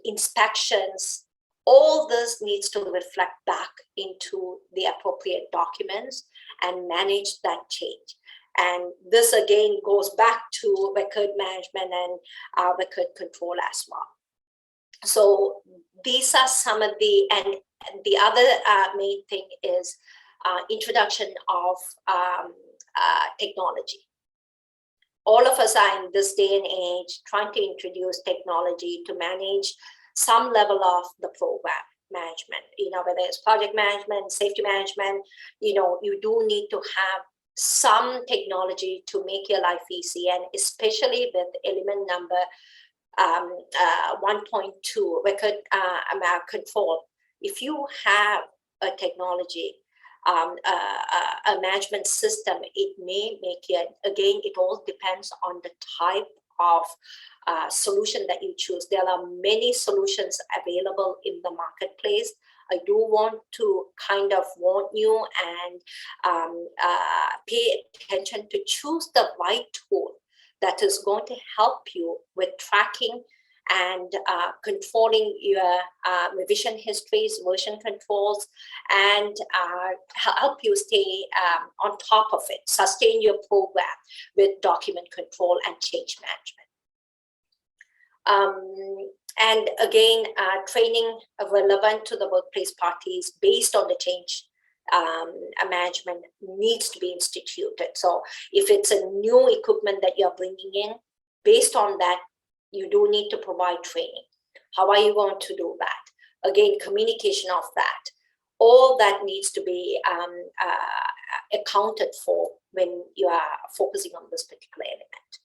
inspections. All this needs to reflect back into the appropriate documents and manage that change. And this again goes back to record management and record control as well. So these are some of and the other main thing is introduction of technology. All of us are in this day and age trying to introduce technology to manage some level of the program management, you know, whether it's project management, safety management, you know, you do need to have some technology to make your life easy, and especially with element number 1.2 record control. If you have a technology, a management system, it may make it, again, it all depends on the type of solution that you choose. There are many solutions available in the marketplace. I do want to kind of warn you and pay attention to choose the right tool that is going to help you with tracking and controlling your revision histories, version controls, and help you stay on top of it, sustain your program with document control and change management. And again, training relevant to the workplace parties based on the change management needs to be instituted. So if it's a new equipment that you're bringing in, based on that, you do need to provide training. How are you going to do that? Again, communication of that. All that needs to be accounted for when you are focusing on this particular element.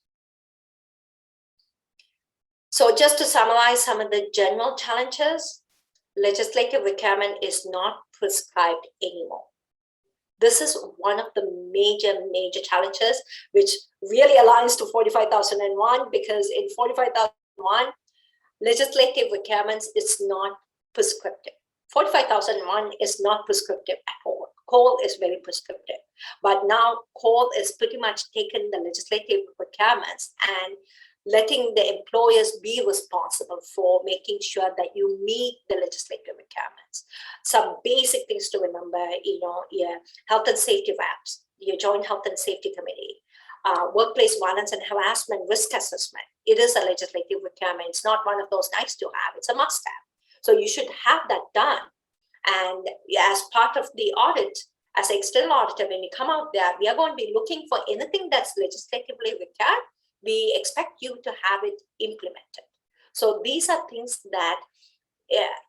So just to summarize some of the general challenges, legislative requirement is not prescribed anymore. This is one of the major challenges, which really aligns to 45,001, because in 45,001, legislative requirements is not prescriptive. 45,001 is not prescriptive at all. COR is very prescriptive. But now COR is pretty much taken the legislative requirements and letting the employers be responsible for making sure that you meet the legislative requirements. Some basic things to remember, your health and safety reps, your joint health and safety committee, workplace violence and harassment risk assessment. It is a legislative requirement. It's not one of those nice to have, it's a must have. So you should have that done. And as part of the audit, as an external auditor, when we come out there, we are going to be looking for anything that's legislatively required. We expect you to have it implemented. So these are things that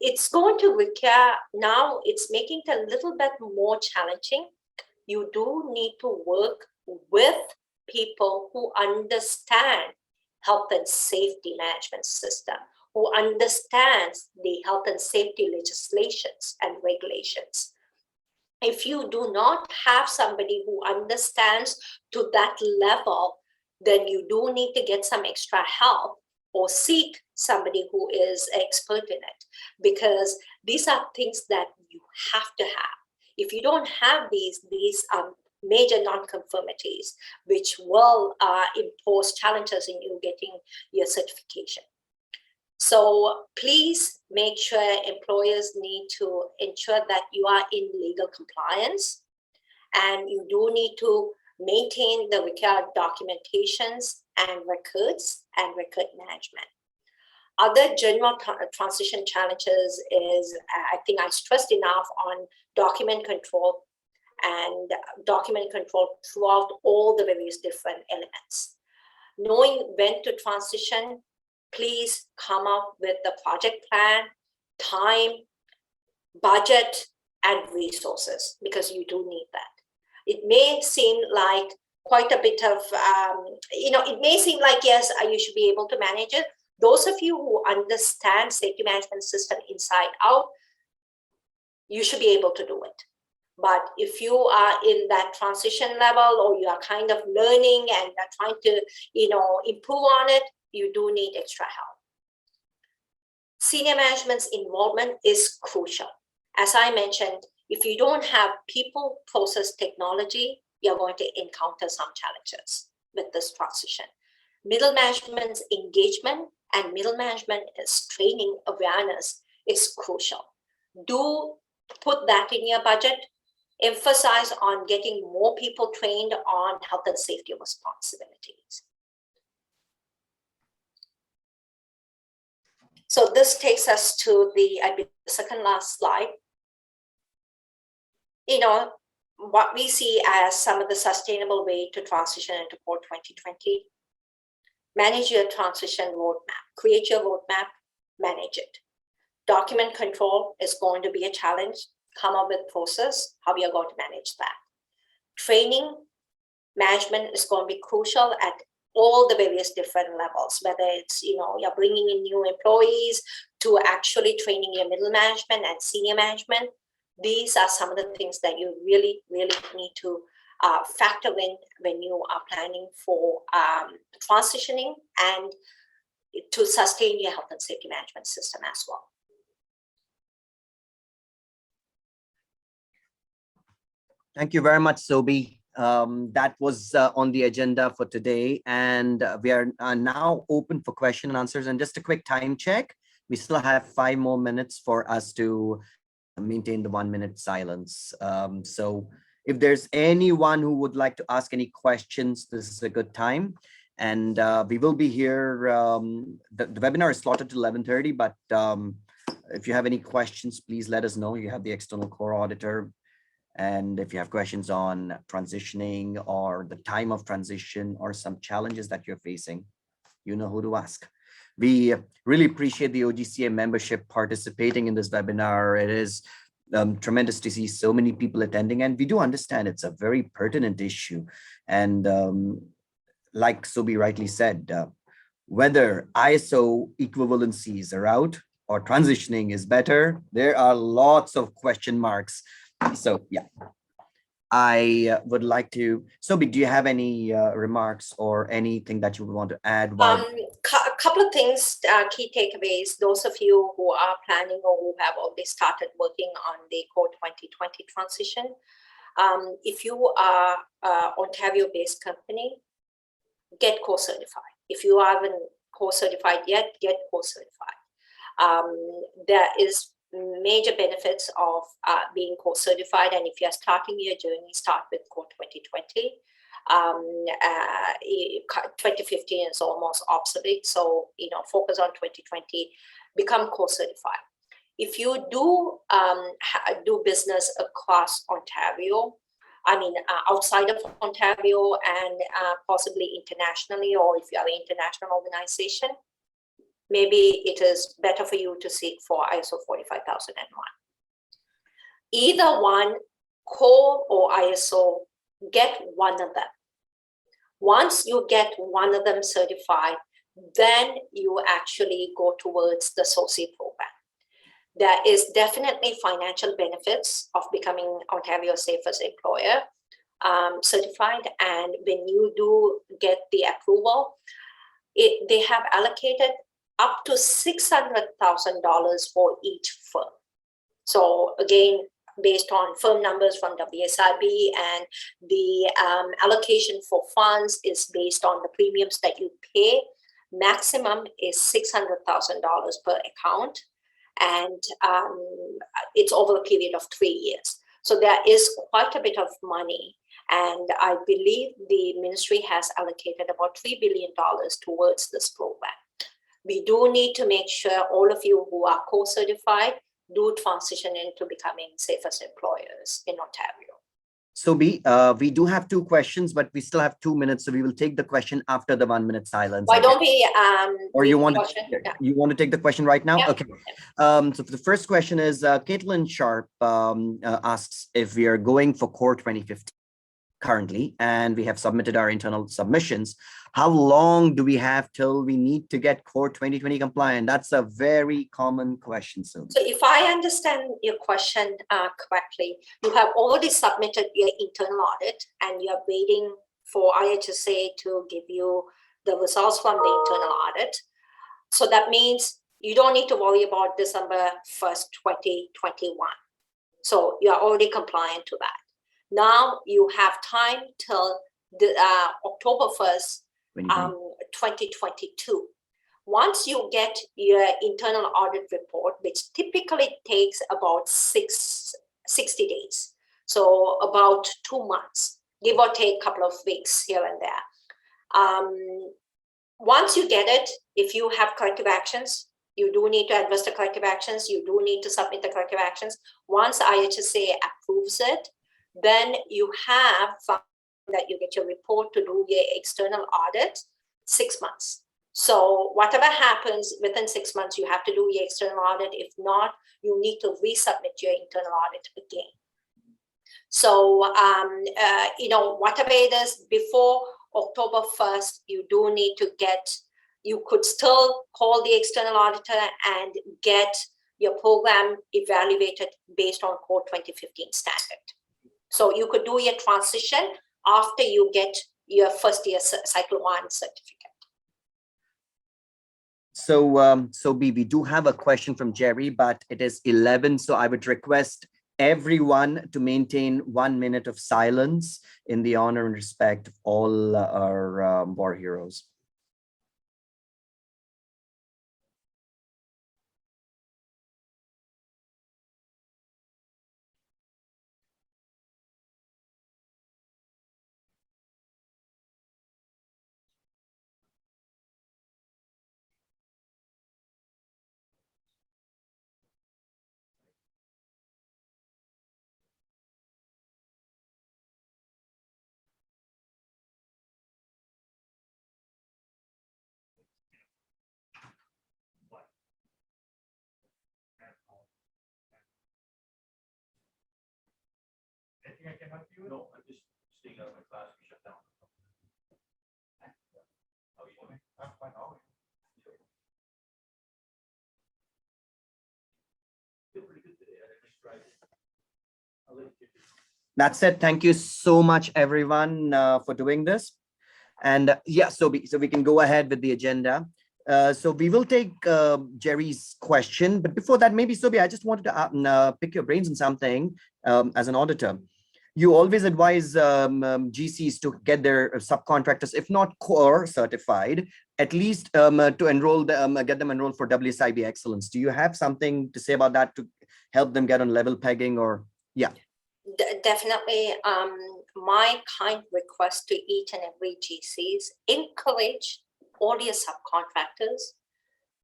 it's going to require, now it's making it a little bit more challenging. You do need to work with people who understand health and safety management system, who understands the health and safety legislations and regulations. If you do not have somebody who understands to that level, then you do need to get some extra help or seek somebody who is expert in it, because these are things that you have to have. If you don't have these major non-conformities, which will impose challenges in you getting your certification. So please make sure employers need to ensure that you are in legal compliance, and you do need to maintain the required documentations and records and record management. Other general transition challenges is, I think I stressed enough on document control and document control throughout all the various different elements. Knowing when to transition, please come up with the project plan, time, budget, and resources, because you do need that. It may seem like quite a bit of, it may seem like, yes, you should be able to manage it. Those of you who understand safety management system inside out, you should be able to do it. But if you are in that transition level, or you are kind of learning and are trying to, improve on it, you do need extra help. Senior management's involvement is crucial. As I mentioned, if you don't have people, process, technology, you're going to encounter some challenges with this transition. Middle management's engagement and middle management is training awareness is crucial. Do put that in your budget. Emphasize on getting more people trained on health and safety responsibilities. So this takes us to the second last slide. What we see as some of the sustainable way to transition into COR 2020. Manage your transition roadmap. Create your roadmap, manage it. Document control is going to be a challenge. Come up with process, how we are going to manage that. Training management is going to be crucial at all the various different levels, whether it's, you're bringing in new employees to actually training your middle management and senior management. These are some of the things that you really need to factor in when you are planning for transitioning and to sustain your health and safety management system as well. Thank you very much, Sobi. That was on the agenda for today, and we are now open for question and answers. And just a quick time check, we still have 5 more minutes for us to maintain the 1-minute silence. So if there's anyone who would like to ask any questions, this is a good time. And we will be here. The webinar is slotted to 11:30, but if you have any questions, please let us know. You have the external core auditor. And if you have questions on transitioning or the time of transition or some challenges that you're facing, you know who to ask. We really appreciate the OGCA membership participating in this webinar. It is tremendous to see so many people attending, and we do understand it's a very pertinent issue. And like Sobi rightly said, whether ISO equivalencies are out or transitioning is better, there are lots of question marks. So yeah, I would like to, Sobi, do you have any remarks or anything that you would want to add? A couple of things, key takeaways. Those of you who are planning or who have already started working on the COR 2020 transition, if you are an Ontario-based company, get COR certified. If you haven't COR certified yet, get COR certified. There is major benefits of being COR certified, and if you are starting your journey, start with COR 2020. 2015 is almost obsolete, so focus on 2020, become COR certified. If you do do business across Ontario, I mean outside of Ontario and possibly internationally, or if you are an international organization, maybe it is better for you to seek for ISO 45001. Either one, COR or ISO, get one of them. Once you get one of them certified, then you actually go towards the SOCI program. There is definitely financial benefits of becoming Ontario's safest employer certified, and when you do get the approval, they have allocated up to $600,000 for each firm. So again, based on firm numbers from Wsib, and the allocation for funds is based on the premiums that you pay. Maximum is $600,000 per account, and it's over a period of 3 years. So there is quite a bit of money, and I believe the ministry has allocated about $3 billion towards this program. We do need to make sure all of you who are COR certified do transition into becoming safest employers in Ontario. So we do have 2 questions, but we still have 2 minutes, so we will take the question after the 1-minute silence. Why don't we? Or you want to take the question right now? Yeah. Okay. So the first question is Caitlin Sharp asks if we are going for COR 2015 currently, and we have submitted our internal submissions. How long do we have till we need to get COR 2020 compliant? That's a very common question. So if I understand your question correctly, you have already submitted your internal audit and you're waiting for IHSA to give you the results from the internal audit. So that means you don't need to worry about December 1st, 2021. So you're already compliant to that. Now you have time till the, October 1st, 2022. Once you get your internal audit report, which typically takes about 60 days, so about 2 months, give or take a couple of weeks here and there. Once you get it, if you have corrective actions, you do need to address the corrective actions, you do need to submit the corrective actions. Once IHSA approves it, then you have that you get your report to do your external audit 6 months. So whatever happens within 6 months, you have to do your external audit. If not, you need to resubmit your internal audit again. So, whatever it is, before October 1st, you do need to you could still call the external auditor and get your program evaluated based on COR 2015 standard. So you could do your transition after you get your first year cycle 1 certificate. So, we do have a question from Jerry, but it is 11. So I would request everyone to maintain 1 minute of silence in the honor and respect of all our war heroes. Anything I can help you with? No, I'm just staying out of my class. We shut down. How are you doing? I'm fine. How are you? Feel pretty good today. I just tried it. I'll let you. That's it. Thank you so much, everyone, for doing this. And yeah, so we can go ahead with the agenda. So we will take Jerry's question, but before that, maybe Sobi, I just wanted to pick your brains on something as an auditor. You always advise GCs to get their subcontractors, if not COR certified, at least to enroll them, get them enrolled for Wsib Excellence. Do you have something to say about that to help them get on level pegging, or yeah? Definitely. My kind request to each and every GCs, encourage all your subcontractors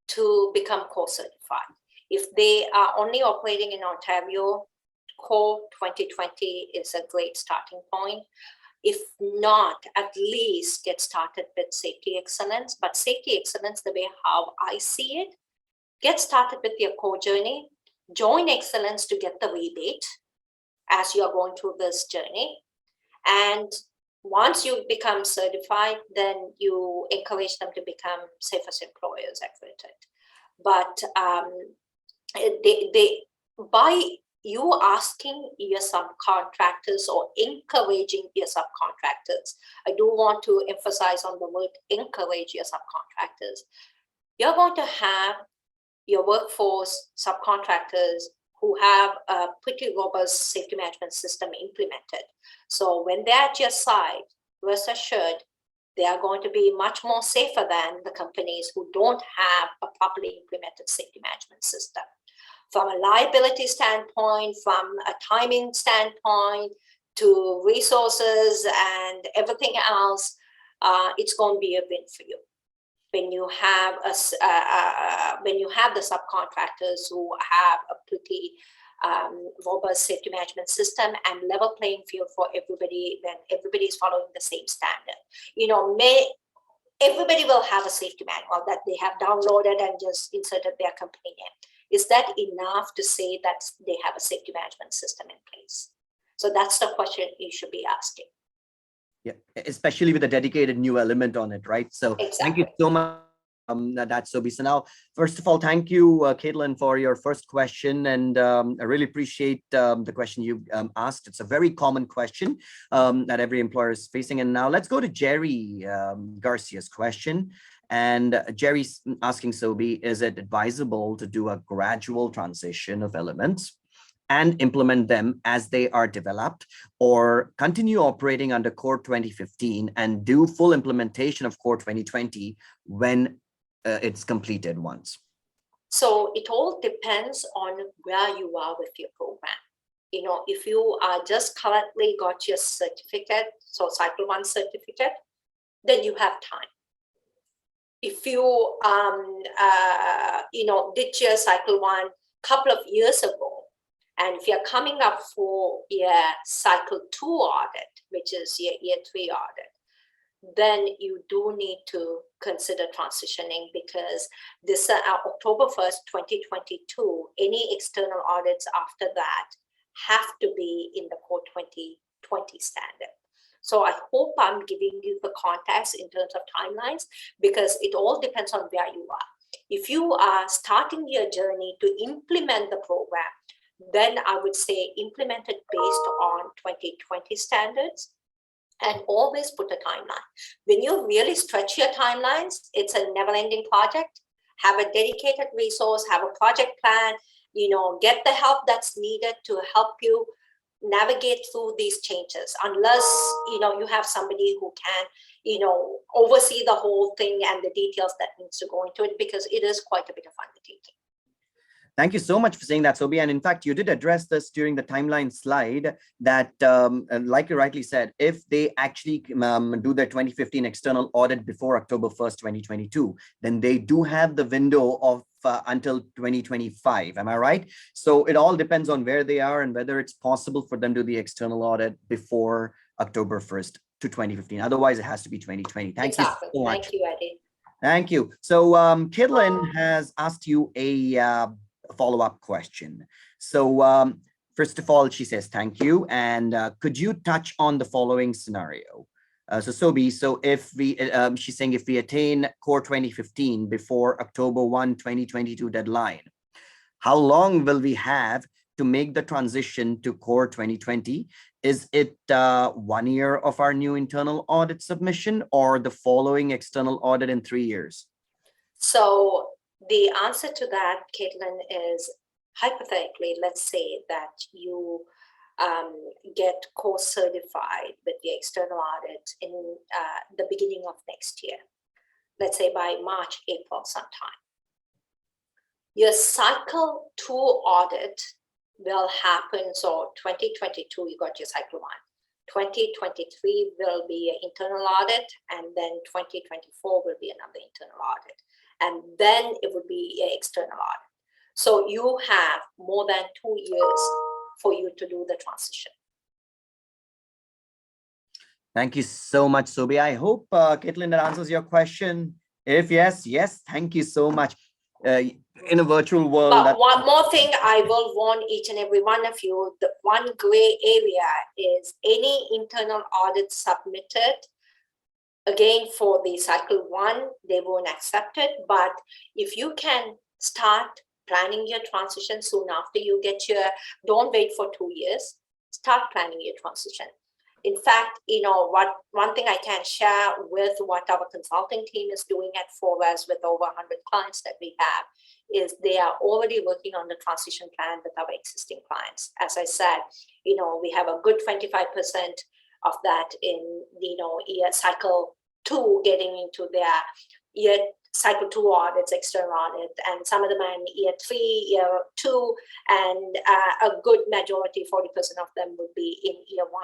to become COR certified. If they are only operating in Ontario, COR 2020 is a great starting point. If not, at least get started with safety excellence. But safety excellence, the way how I see it, get started with your COR journey, join excellence to get the rebate as you are going through this journey. And once you become certified, then you encourage them to become safest employers accredited. But by you asking your subcontractors or encouraging your subcontractors, I do want to emphasize on the word encourage your subcontractors. You're going to have your workforce subcontractors who have a pretty robust safety management system implemented. So when they're at your side, rest assured, they are going to be much more safer than the companies who don't have a properly implemented safety management system. From a liability standpoint, from a timing standpoint, to resources and everything else, it's going to be a win for you. When you have the subcontractors who have a pretty robust safety management system and level playing field for everybody, then everybody is following the same standard. You know, everybody will have a safety manual that they have downloaded and just inserted their company name. Is that enough to say that they have a safety management system in place? So that's the question you should be asking. Yeah, especially with a dedicated new element on it, right? So exactly. Thank you so much. That's Sobi. So now, first of all, thank you, Caitlin, for your first question. And I really appreciate the question you asked. It's a very common question that every employer is facing. And now let's go to Jerry Garcia's question. And Jerry's asking Sobi, is it advisable to do a gradual transition of elements and implement them as they are developed, or continue operating under COR 2015 and do full implementation of COR 2020 when it's completed once? So it all depends on where you are with your program. You know, if you are just currently got your certificate, so cycle 1 certificate, then you have time. If you did your cycle 1 couple of years ago, and if you're coming up for your cycle 2 audit, which is your year 3 audit, then you do need to consider transitioning, because this October 1st, 2022, any external audits after that have to be in the COR 2020 standard. So I hope I'm giving you the context in terms of timelines, because it all depends on where you are. If you are starting your journey to implement the program, then I would say implement it based on 2020 standards, and always put a timeline. When you really stretch your timelines, it's a never-ending project. Have a dedicated resource, have a project plan, get the help that's needed to help you navigate through these changes, unless you have somebody who can oversee the whole thing and the details that needs to go into it, because it is quite a bit of undertaking. Thank you so much for saying that, Sobi. And in fact, you did address this during the timeline slide that, like you rightly said, if they actually do their 2015 external audit before October 1st, 2022, then they do have the window of until 2025. Am I right? So it all depends on where they are and whether it's possible for them to do the external audit before October 1st to 2015. Otherwise, it has to be 2020. Thank you so much. Thank you, Eddie. Thank you. So Kidlin has asked you a follow-up question. So first of all, she says, thank you. And could you touch on the following scenario? So Sobi, so if we, she's saying if we attain COR 2015 before October 1, 2022 deadline, how long will we have to make the transition to COR 2020? Is it 1 year of our new internal audit submission or the following external audit in 3 years? So the answer to that, Caitlin, is hypothetically, let's say that you get COR certified with the external audit in the beginning of next year, let's say by March, April sometime. Your cycle 2 audit will happen. So 2022, you got your cycle 1. 2023 will be an internal audit, and then 2024 will be another internal audit. And then it would be an external audit. So you have more than 2 years for you to do the transition. Thank you so much, Sobi. I hope, Caitlin, that answers your question. If yes, thank you so much. In a virtual world. But one more thing I will warn each and every one of you, the one gray area is any internal audit submitted. Again, for the cycle 1, they won't accept it. But if you can start planning your transition soon after you get your, don't wait for 2 years, start planning your transition. In fact, one thing I can share with what our consulting team is doing at Wsib with over 100 clients that we have is they are already working on the transition plan with our existing clients. As I said, we have a good 25% of that in, year cycle 2 getting into their year cycle 2 audits, external audit, and some of them are in year 3, year 2, and a good majority, 40% of them would be in year 1.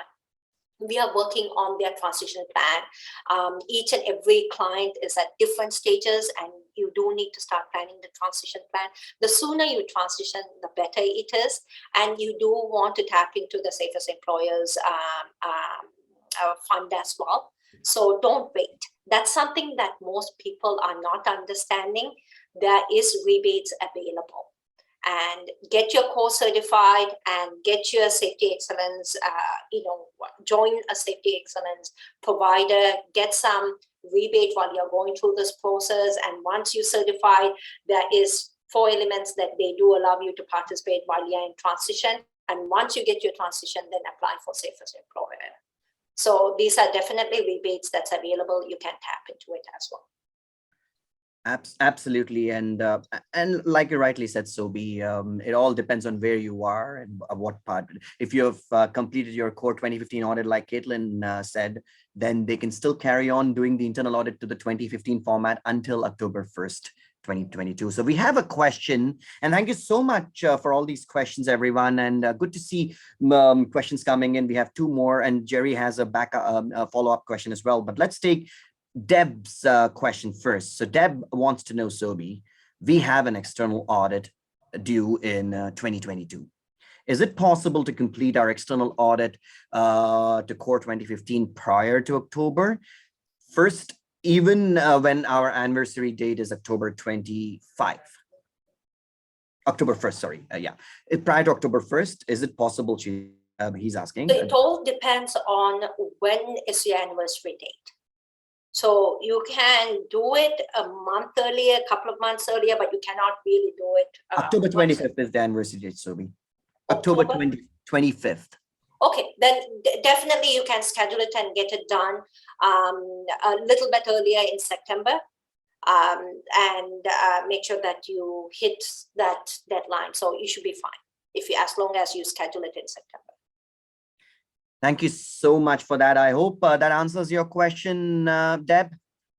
We are working on their transition plan. Each and every client is at different stages, and you do need to start planning the transition plan. The sooner you transition, the better it is. And you do want to tap into the Safest Employers fund as well. So don't wait. That's something that most people are not understanding. There is rebates available. And get your COR certified and get your safety excellence, join a safety excellence provider, get some rebate while you're going through this process. And once you certify, there is 4 elements that they do allow you to participate while you're in transition. And once you get your transition, then apply for Safest Employer. So these are definitely rebates that's available. You can tap into it as well. Absolutely, and like you rightly said, Sobi, it all depends on where you are and what part. If you have completed your COR 2015 audit, like Caitlin said, then they can still carry on doing the internal audit to the 2015 format until October 1st, 2022. So we have a question, and thank you so much for all these questions, everyone, and good to see questions coming in. We have 2 more, and Jerry has a follow-up question as well, but let's take Deb's question first. So Deb wants to know, Sobi, we have an external audit due in 2022. Is it possible to complete our external audit to COR 2015 prior to October 1st, even when our anniversary date is October 25? October 1st, sorry. Prior to October 1st, is it possible? He's asking. It all depends on when is your anniversary date. So you can do it a month earlier, a couple of months earlier, but you cannot really do it. October 25th is the anniversary date, Sobi. October 25th. Okay, then definitely you can schedule it and get it done a little bit earlier in September. and make sure that you hit that deadline. So you should be fine as long as you schedule it in September. Thank you so much for that. I hope that answers your question, Deb.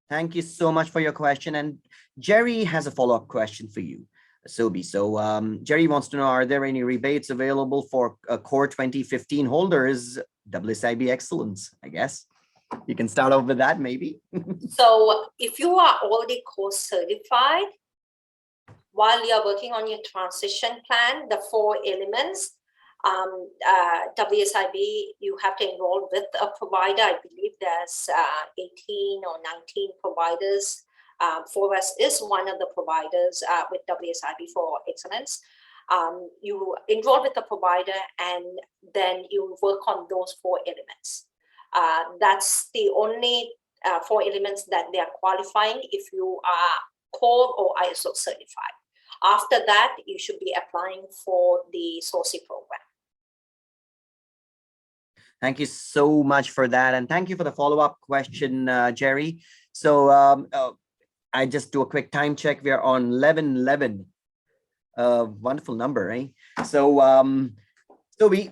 Thank you so much for your question. And Jerry has a follow-up question for you, Sobi. So Jerry wants to know, are there any rebates available for COR 2015 holders? Wsib Excellence, I guess. You can start off with that, maybe. So if you are already COR certified, while you're working on your transition plan, the 4 elements, WSIB, you have to enroll with a provider. I believe there's 18 or 19 providers. Forest is one of the providers with WSIB for Excellence. You enroll with the provider and then you work on those 4 elements. That's the only 4 elements that they are qualifying if you are COR or ISO certified. After that, you should be applying for the SOCI program. Thank you so much for that. And thank you for the follow-up question, Jerry. So I just do a quick time check. We are on 11:11. Wonderful number, right? So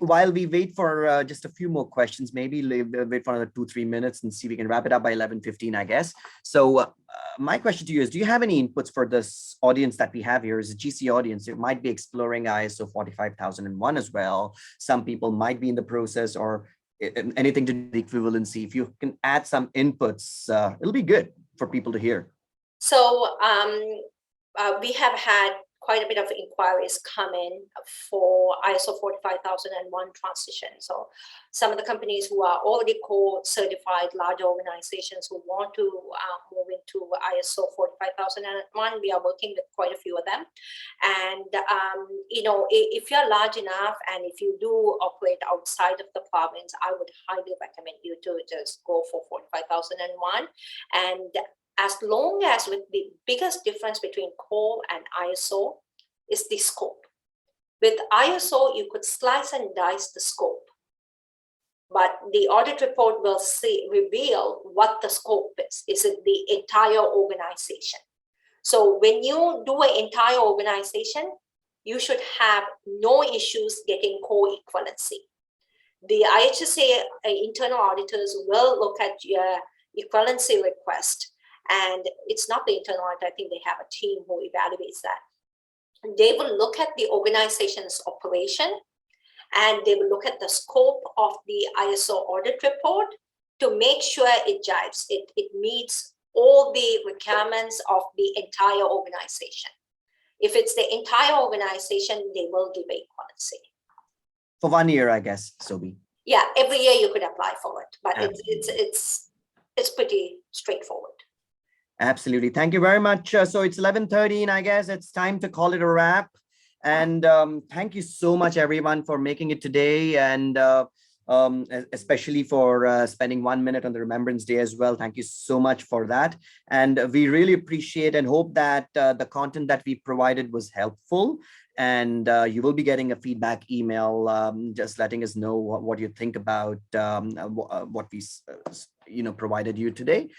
while we wait for just a few more questions, maybe wait for another 2-3 minutes and see if we can wrap it up by 11:15, I guess. So my question to you is, do you have any inputs for this audience that we have here? Is a GC audience? It might be exploring ISO 45001 as well. Some people might be in the process or anything to do with equivalency. If you can add some inputs, it'll be good for people to hear. So we have had quite a bit of inquiries come in for ISO 45001 transition. So some of the companies who are already COR certified, large organizations who want to move into ISO 45001, we are working with quite a few of them. And, you know, if you're large enough and if you do operate outside of the province, I would highly recommend you to just go for 45001. And as long as with the biggest difference between COR and ISO is the scope. With ISO, you could slice and dice the scope, but the audit report will reveal what the scope is. Is it the entire organization? So when you do an entire organization, you should have no issues getting COR equivalency. The IHSA internal auditors will look at your equivalency request. And it's not the internal audit, I think they have a team who evaluates that. They will look at the organization's operation and they will look at the scope of the ISO audit report to make sure it jives. It meets all the requirements of the entire organization. If it's the entire organization, they will give equivalency. For 1 year, I guess, Sobi. Yeah, every year you could apply for it, but it's pretty straightforward. Absolutely. Thank you very much. So it's 11:13, I guess. It's time to call it a wrap. And thank you so much, everyone, for making it today. And especially for spending 1 minute on the Remembrance Day as well. Thank you so much for that. And we really appreciate and hope that the content that we provided was helpful. And you will be getting a feedback email just letting us know what you think about what we provided you today.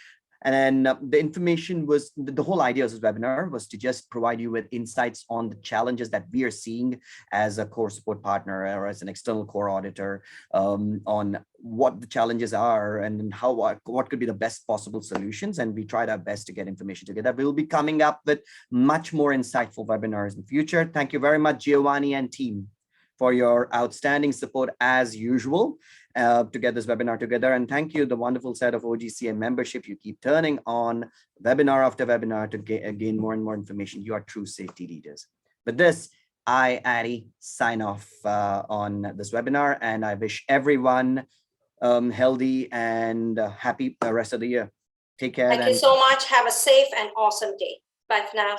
And then the information was, the whole idea of this webinar was to just provide you with insights on the challenges that we are seeing as a COR support partner or as an external COR auditor on what the challenges are and how what could be the best possible solutions. And we tried our best to get information together. We'll be coming up with much more insightful webinars in the future. Thank you very much, Giovanni and team, for your outstanding support as usual to get this webinar together. And thank you, the wonderful set of OGCA membership. You keep turning on webinar after webinar to gain more and more information. You are true safety leaders. With this, I, Addy, sign off on this webinar, and I wish everyone healthy and happy the rest of the year. Take care. Thank you so much. Have a safe and awesome day. Bye for now.